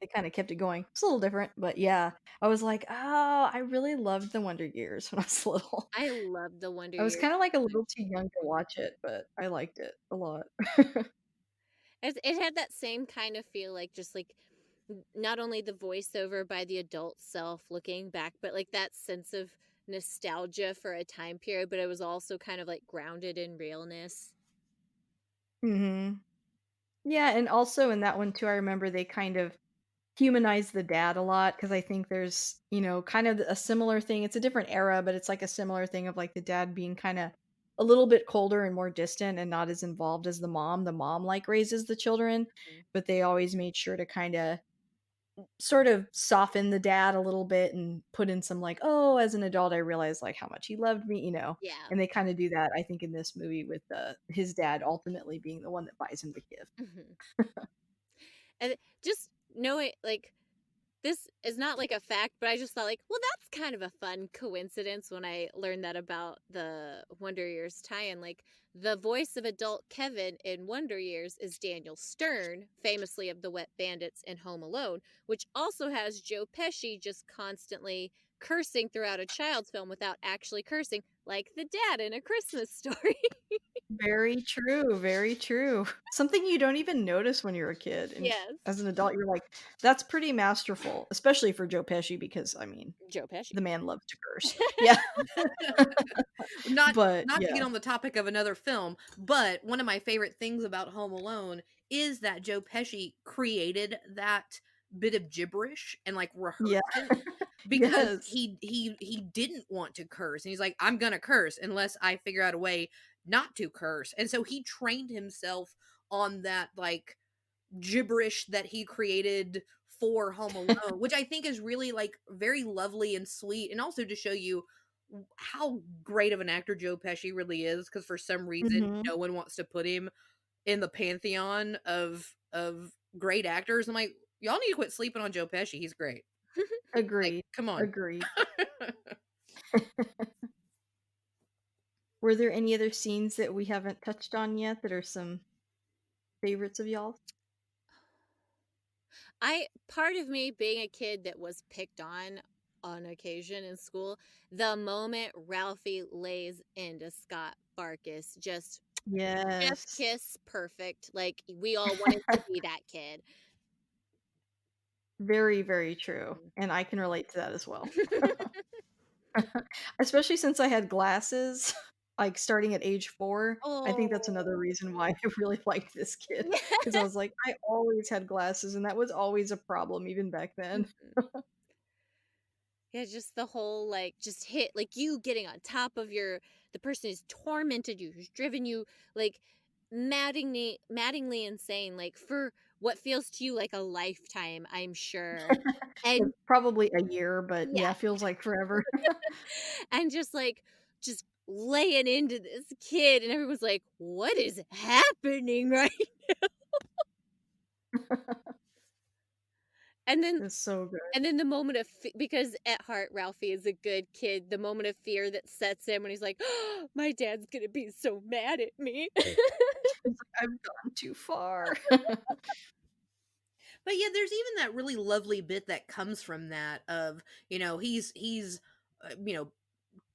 they kinda kept it going. It's a little different, but yeah, I was like, "Oh, I really loved The Wonder Years" when I was little. I love the Wonder I was Years. kinda, like, a little too young to watch it, but I liked it a lot. It had that same kind of feel, like, just, like, not only the voiceover by the adult self looking back, but, like, that sense of nostalgia for a time period, but it was also kind of, like, grounded in realness. Mhm. Yeah, and also in that one too, I remember they kind of humanize the dad a lot because I think there's, kind of a similar thing. It's a different era, but it's like a similar thing of like the dad being kind of a little bit colder and more distant and not as involved as the mom. The mom like raises the children, Mhm. but they always made sure to kind of sort of soften the dad a little bit and put in some like, oh, as an adult, I realized like how much he loved me. Yeah. And they kind of do that, I think, in this movie with his dad ultimately being the one that buys him the gift. Mhm. And just knowing, like, this is not like a fact, but I just thought, like, well, that's kind of a fun coincidence when I learned that about the Wonder Years tie-in. Like, the voice of adult Kevin in Wonder Years is Daniel Stern, famously of the Wet Bandits and Home Alone, which also has Joe Pesci just constantly cursing throughout a child's film without actually cursing, like the dad in A Christmas Story. Very true, very true. Something you don't even notice when you're a kid, and Yes. as an adult, you're like, "That's pretty masterful," especially for Joe Pesci because, I mean, Joe Pesci. the man loves to curse. Yeah, Not but not to yeah. get on the topic of another film, but one of my favorite things about Home Alone is that Joe Pesci created that bit of gibberish and, like, Yeah. rehearsed it because Yes. he didn't want to curse, and he's like, "I'm gonna curse unless I figure out a way not to curse," and so he trained himself on that, like, gibberish that he created for Home Alone, which I think is really, like, very lovely and sweet, and also to show you how great of an actor Joe Pesci really is, because for some reason, Mhm. no one wants to put him in the pantheon of great actors. I'm like, "Y'all need to quit sleeping on Joe Pesci, he's great." Like, Agreed, come on. agreed. Were there any other scenes that we haven't touched on yet that are some favorites of y'all? I part of me being a kid that was picked on occasion in school, the moment Ralphie lays into Scott Farkus, just chef Yes. kiss perfect. Like, we all wanted to be that kid. Very, very true, Mhm. and I can relate to that as well. Especially since I had glasses, like, starting at age 4, I think that's another Oh. reason why I really liked this kid, because I was like, I always had glasses, and that was always a problem even back then. Mhm. Yeah, just the whole, like, just hit, like, you getting on top of the person who's tormented you, who's driven you, like, maddeningly insane, like, for what feels to you like a lifetime, I'm sure. It's And probably a year, but yeah, yeah, feels like forever. and just, like, just laying into this kid, and everyone's like, "What is happening right?" And then It's so good. And then the moment of because at heart, Ralphie is a good kid, the moment of fear that sets in when he's like, "Oh, my dad's gonna be so mad at me." It's like, I've gone too far. But yeah, there's even that really lovely bit that comes from that of, he's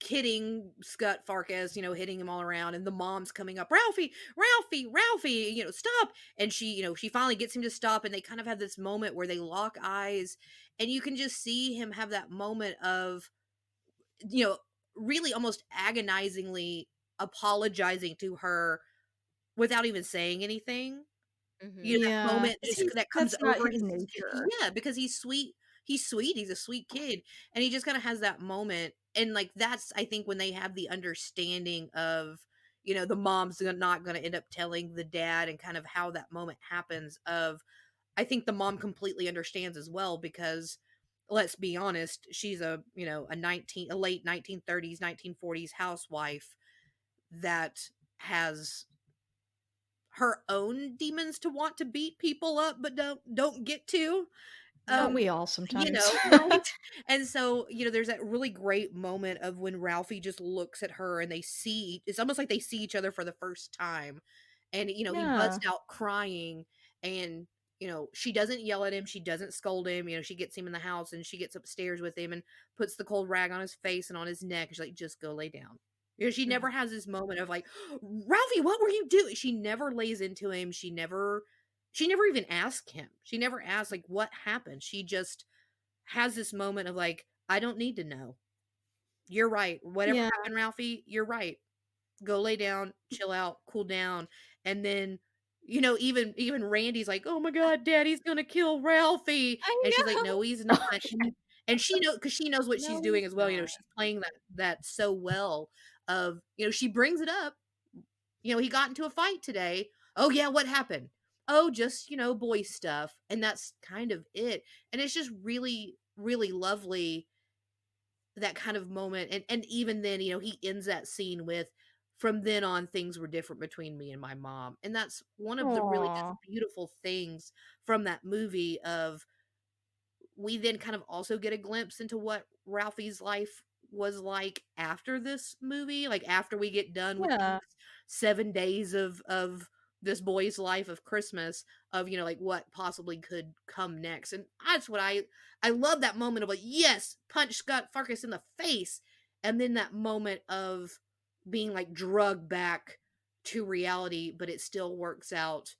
hitting Scott Farkas, hitting him all around, and the mom's coming up, Ralphie, Ralphie, Ralphie, stop. And she finally gets him to stop, and they kind of have this moment where they lock eyes, and you can just see him have that moment of, you know, really almost agonizingly apologizing to her without even saying anything. That Mhm. Yeah, moment 'cause just he's that comes that's not over his his nature. yeah, because he's sweet, he's a sweet kid, and he just kinda has that moment, and, like, that's, I think, when they have the understanding of, the mom's not gonna end up telling the dad, and kind of how that moment happens of, I think the mom completely understands as well because, let's be honest, she's a late 1930s, 1940s housewife that has her own demons to want to beat people up, but don't get to. Don't Um, we all sometimes? right? And so, there's that really great moment of when Ralphie just looks at her and it's almost like they see each other for the first time. And, he Yeah. busts out crying, and, she doesn't yell at him, she doesn't scold him, she gets him in the house, and she gets upstairs with him and puts the cold rag on his face and on his neck. She's like, just go lay down. She Mhm. never has this moment of like, Ralphie, what were you doing? She never lays into him. She never even asks him. She never asks like what happened. She just has this moment of like, I don't need to know. You're right. Whatever Yeah, happened, Ralphie, you're right. Go lay down, chill out, cool down. And then, even Randy's like, "Oh my god, daddy's gonna kill Ralphie." I And she's like, know. "No, he's not." And she knows, because she knows what she's No, doing he's as well. not. She's playing that so well of, she brings it up. He got into a fight today. Oh yeah, what happened? Oh, just, boy stuff. And that's kind of it. And it's just really, really lovely, that kind of moment. And even then, he ends that scene with, from then on things were different between me and my mom. And that's one of the really just aw. beautiful things from that movie of, we then kind of also get a glimpse into what Ralphie's life was like after this movie, like, after we get done with these Yeah. 7 days of this boy's life of Christmas, of, like, what possibly could come next, and that's what I love, that moment of, like, "Yes! Punch Scott Farkus in the face," and then that moment of being, like, drugged back to reality, but it still works out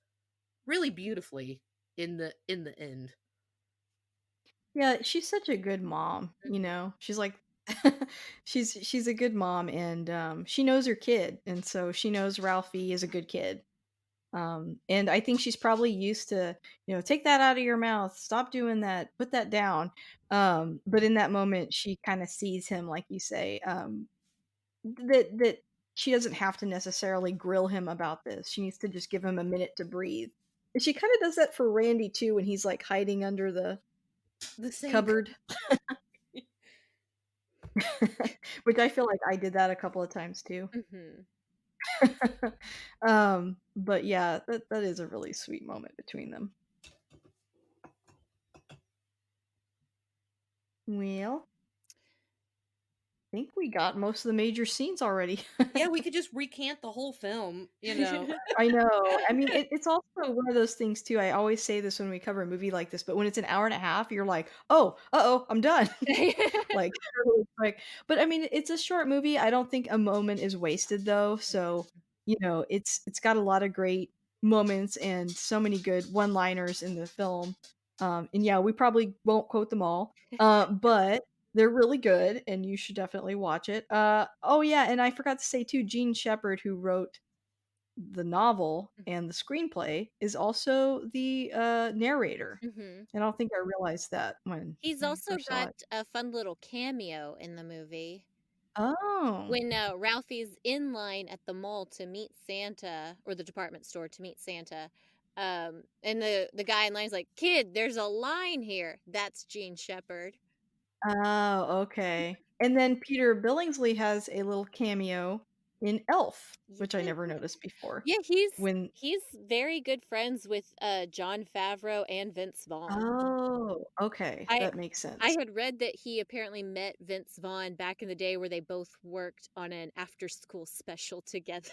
really beautifully in the end. Yeah, she's such a good mom, Mhm. She's like she's a good mom and, she knows her kid, and so she knows Ralphie is a good kid. And I think she's probably used to, "Take that out of your mouth, stop doing that, put that down." But in that moment, she kinda sees him, like you say, that she doesn't have to necessarily grill him about this. She needs to just give him a minute to breathe. And she kinda does that for Randy too when he's, like, hiding under the The sink. cupboard, which I feel like I did that a couple of times too. Mhm. But yeah, that is a really sweet moment between them. Well, I think we got most of the major scenes already. Yeah, we could just recant the whole film. I know. I mean, it's also one of those things too. I always say this when we cover a movie like this, but when it's an hour and a half, you're like, "Oh, uh-oh, I'm done." Like, really quick. But I mean, it's a short movie. I don't think a moment is wasted though. So, it's got a lot of great moments and so many good one-liners in the film. And yeah, we probably won't quote them all. But they're really good and you should definitely watch it. Oh yeah, and I forgot to say too, Gene Shepard, who wrote the novel and the screenplay, is also the narrator. Mhm. I don't think I realized that He's when I also first saw got it. a fun little cameo in the movie. Oh. When, Ralphie's in line at the mall to meet Santa, or the department store to meet Santa, and the guy in line's like, "Kid, there's a line here." That's Gene Shepard. Oh, okay. And then Peter Billingsley has a little cameo in Elf, which I Yeah. never noticed before. Yeah, he's When he's very good friends with, Jon Favreau and Vince Vaughn. Oh, okay, I that makes I sense. had read that he apparently met Vince Vaughn back in the day where they both worked on an after-school special together.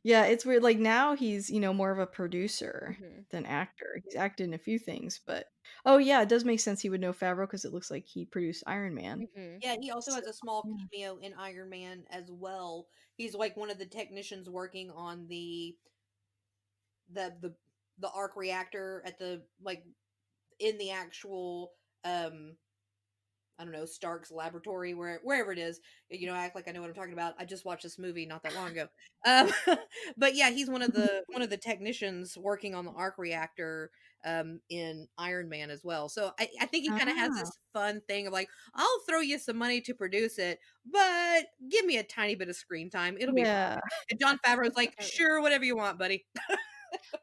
Yeah, it's weird, like, now he's, more of a producer Mhm. than actor. He's acted in a few things, but Oh, yeah, it does make sense he would know Favreau because it looks like he produced Iron Man. Mhm. Yeah, he also So has a small yeah. cameo in Iron Man as well. He's like one of the technicians working on the the the arc reactor at the like in the actual um I don't know, Stark's laboratory, wherever it is. I act like I know what I'm talking about. I just watched this movie not that long ago. Um, but yeah, he's one of the technicians working on the arc reactor in Iron Man as well. So I think he kind of has Ah, this fun thing of like, I'll throw you some money to produce it, but give me a tiny bit of screen time. It'll be yeah. fine. And John Favreau's like, Oh, yeah. sure, whatever you want, buddy.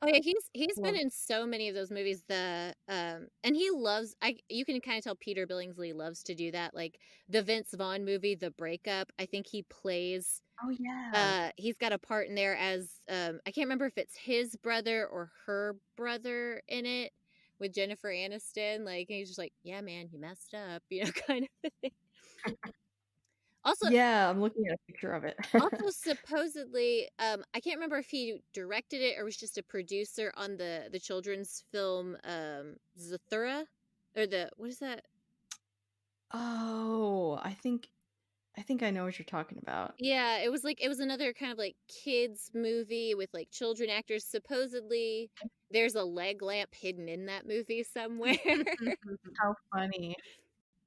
Oh, yeah, he's been Love in so many of those movies, and he loves I you can kinda tell Peter Billingsley loves to do that, like, the Vince Vaughn movie, The Breakup, I think he plays Oh, yeah. he's got a part in there as, I can't remember if it's his brother or her brother in it with Jennifer Aniston, like, and he's just like, "Yeah, man, you messed up," kind of a thing. Also Yeah, I'm looking at a picture of it. also supposedly, I can't remember if he directed it or was just a producer on the children's film, Zathura? Or the what is that? Oh, I think I know what you're talking about. Yeah, it was another kind of, like, kids movie with, like, children actors. Supposedly, there's a leg lamp hidden in that movie somewhere. How funny.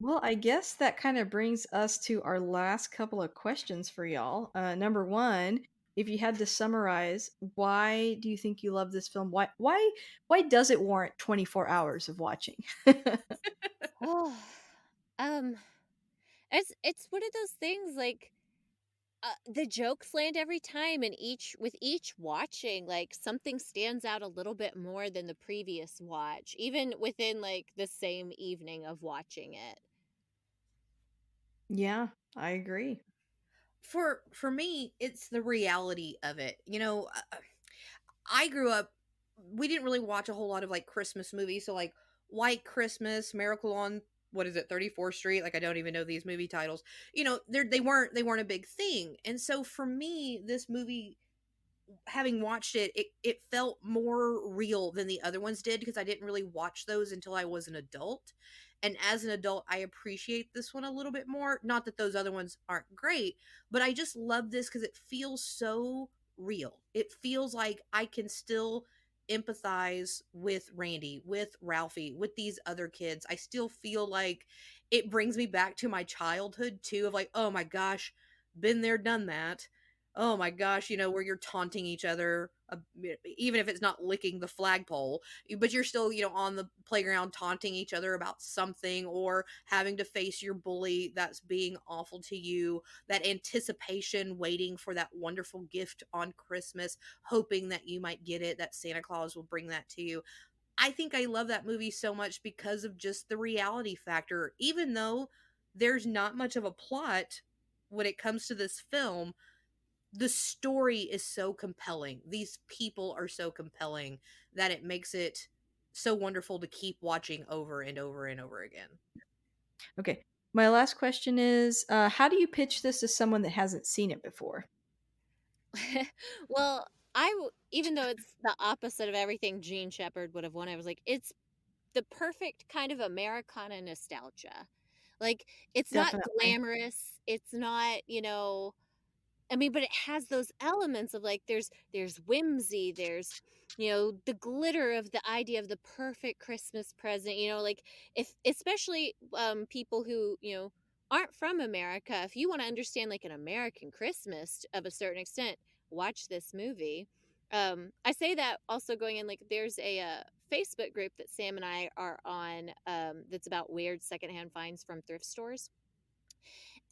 Well, I guess that kind of brings us to our last couple of questions for y'all. Number one, if you had to summarize, why do you think you love this film? Why does it warrant 24 hours of watching? Oh, um, it's one of those things, like, the jokes land every time, and each watching, like, something stands out a little bit more than the previous watch, even within, like, the same evening of watching it. Yeah, I agree. For me, it's the reality of it. I grew up we didn't really watch a whole lot of, like, Christmas movies, so, like, White Christmas, Miracle on what is it, 34th Street? Like, I don't even know these movie titles. They weren't a big thing, and so for me, this movie having watched it, it felt more real than the other ones did because I didn't really watch those until I was an adult. And as an adult, I appreciate this one a little bit more. Not that those other ones aren't great, but I just love this because it feels so real. It feels like I can still empathize with Randy, with Ralphie, with these other kids. I still feel like it brings me back to my childhood too, of like, oh my gosh, been there, done that. Oh my gosh, where you're taunting each other, even if it's not licking the flagpole, but you're still, on the playground taunting each other about something or having to face your bully that's being awful to you, that anticipation waiting for that wonderful gift on Christmas, hoping that you might get it, that Santa Claus will bring that to you. I think I love that movie so much because of just the reality factor. Even though there's not much of a plot when it comes to this film, the story is so compelling. These people are so compelling that it makes it so wonderful to keep watching over and over and over again. Okay. My last question is, how do you pitch this to someone that hasn't seen it before? Well, even though it's the opposite of everything Gene Shepherd would have wanted, I was like, it's the perfect kind of Americana nostalgia. Like, it's not Definitely. glamorous, it's not, I mean, but it has those elements of, like, there's whimsy, there's, the glitter of the idea of the perfect Christmas present, like, if especially, people who, aren't from America, if you wanna understand, like, an American Christmas of a certain extent, watch this movie. I say that also going in, like, there's a, Facebook group that Sam and I are on, that's about weird secondhand finds from thrift stores,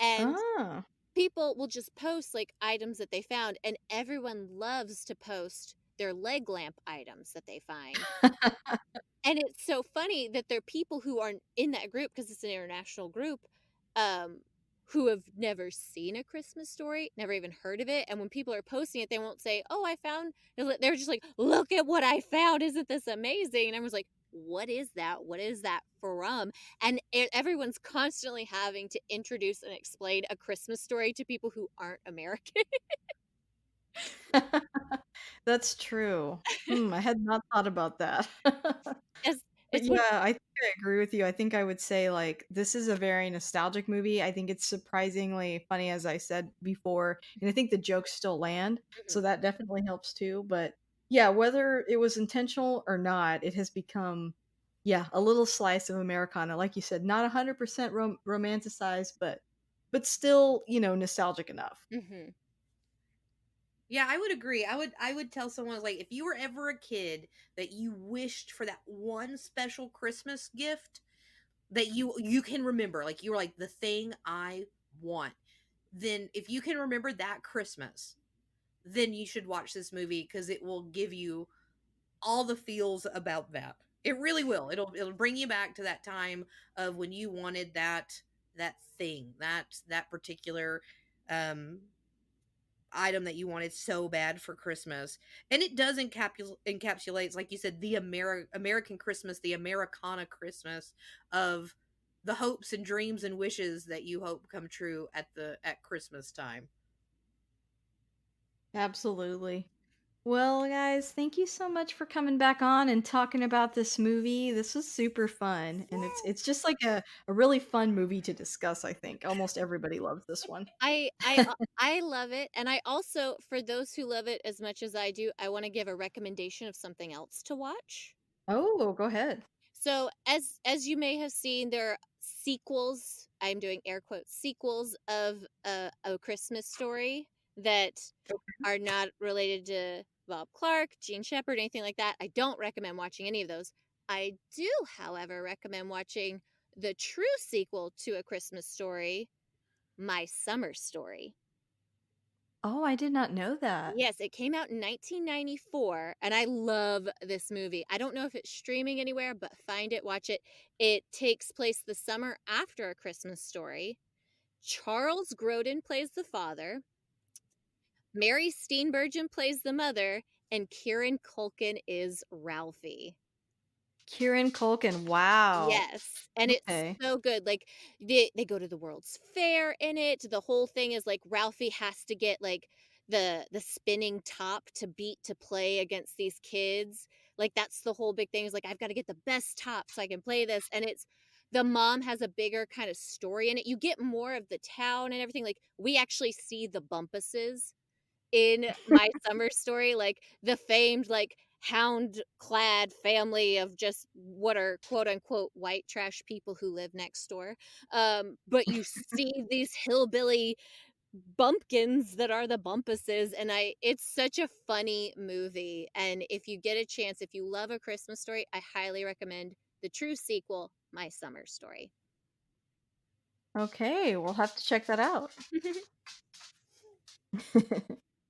and Ah. people will just post, like, items that they found, and everyone loves to post their leg lamp items that they find. And it's so funny that there are people who aren't in that group because it's an international group, um, who have never seen A Christmas Story, never even heard of it, and when people are posting it, they won't say, "Oh, I found" they're just like, "Look at what I found, isn't this amazing?" And everyone's like, "What is that? What is that from?" And everyone's constantly having to introduce and explain A Christmas Story to people who aren't American. That's true. I had not thought about that. It's But it's one yeah, I agree with you. I think I would say, like, this is a very nostalgic movie. I think it's surprisingly funny, as I said before, and I think the jokes still land, so Mhm. that definitely helps too. But yeah, whether it was intentional or not, it has become, yeah, a little slice of Americana. Like you said, not 100% romanticized, but still, nostalgic enough. Mhm. Yeah, I would agree. I would tell someone like if you were ever a kid that you wished for that one special Christmas gift that you can remember, like you were like the thing I want. Then if you can remember that Christmas, then you should watch this movie because it will give you all the feels about that. It really will. It'll bring you back to that time of when you wanted that thing, that particular um item that you wanted so bad for Christmas. And it does encapsulates, like you said, the American Christmas, the Americana Christmas of the hopes and dreams and wishes that you hope come true at Christmas time. Absolutely. Well, guys, thank you so much for coming back on and talking about this movie. This was super fun, and it's just like a really fun movie to discuss, I think. Almost everybody loves this one. I love it, and I also, for those who love it as much as I do, I wanna give a recommendation of something else to watch. Oh, go ahead. So, as you may have seen, there are sequels, I'm doing air quotes, sequels of A Christmas Story that are not related to Bob Clark, Gene Shepherd, anything like that. I don't recommend watching any of those. I do, however, recommend watching the true sequel to A Christmas Story, My Summer Story. Oh, I did not know that. Yes, it came out in 1994, and I love this movie. I don't know if it's streaming anywhere, but find it, watch it. It takes place the summer after A Christmas Story. Charles Grodin plays the father, Mary Steenburgen plays the mother, and Kieran Culkin is Ralphie. Kieran Culkin. Wow. Yes, and it's Okay. so good, like, they go to the World's Fair in it, the whole thing is, like, Ralphie has to get, like, the spinning top to beat to play against these kids, like, that's the whole big thing is, like, "I've gotta get the best top so I can play this," and it's the mom has a bigger kinda story in it, you get more of the town and everything, like, we actually see the Bumpuses in My Summer Story, like, the famed, like, hound-clad family of just what are quote unquote "white trash people" who live next door, but you see these hillbilly bumpkins that are the Bumpuses, and I it's such a funny movie, and if you get a chance, if you love A Christmas Story, I highly recommend the true sequel, My Summer Story. Okay, we'll have to check that out.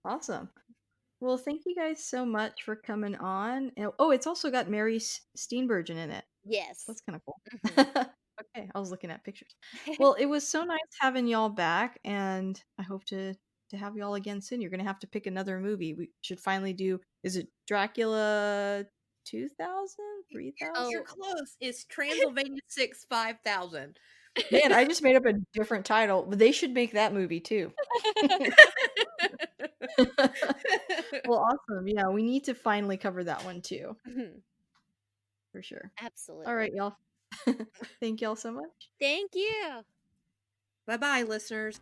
Awesome. Well, thank you guys so much for coming on. Oh, it's also got Mary Steenburgen in it. So Yes. that's kind of cool. Mhm. Okay, I was looking at pictures. Well, it was so nice having y'all back, and I hope to have y'all again soon. You're gonna have to pick another movie. We should finally do. Is it Dracula 2000, You're 3000? Oh. close. It's Transylvania 6 5000. Man, I just made up a different title, but they should make that movie too. Well, awesome. Yeah, we need to finally cover that one too, Mhm. for sure. All Absolutely. right, y'all. Thank y'all so much. Thank you. Bye bye, listeners.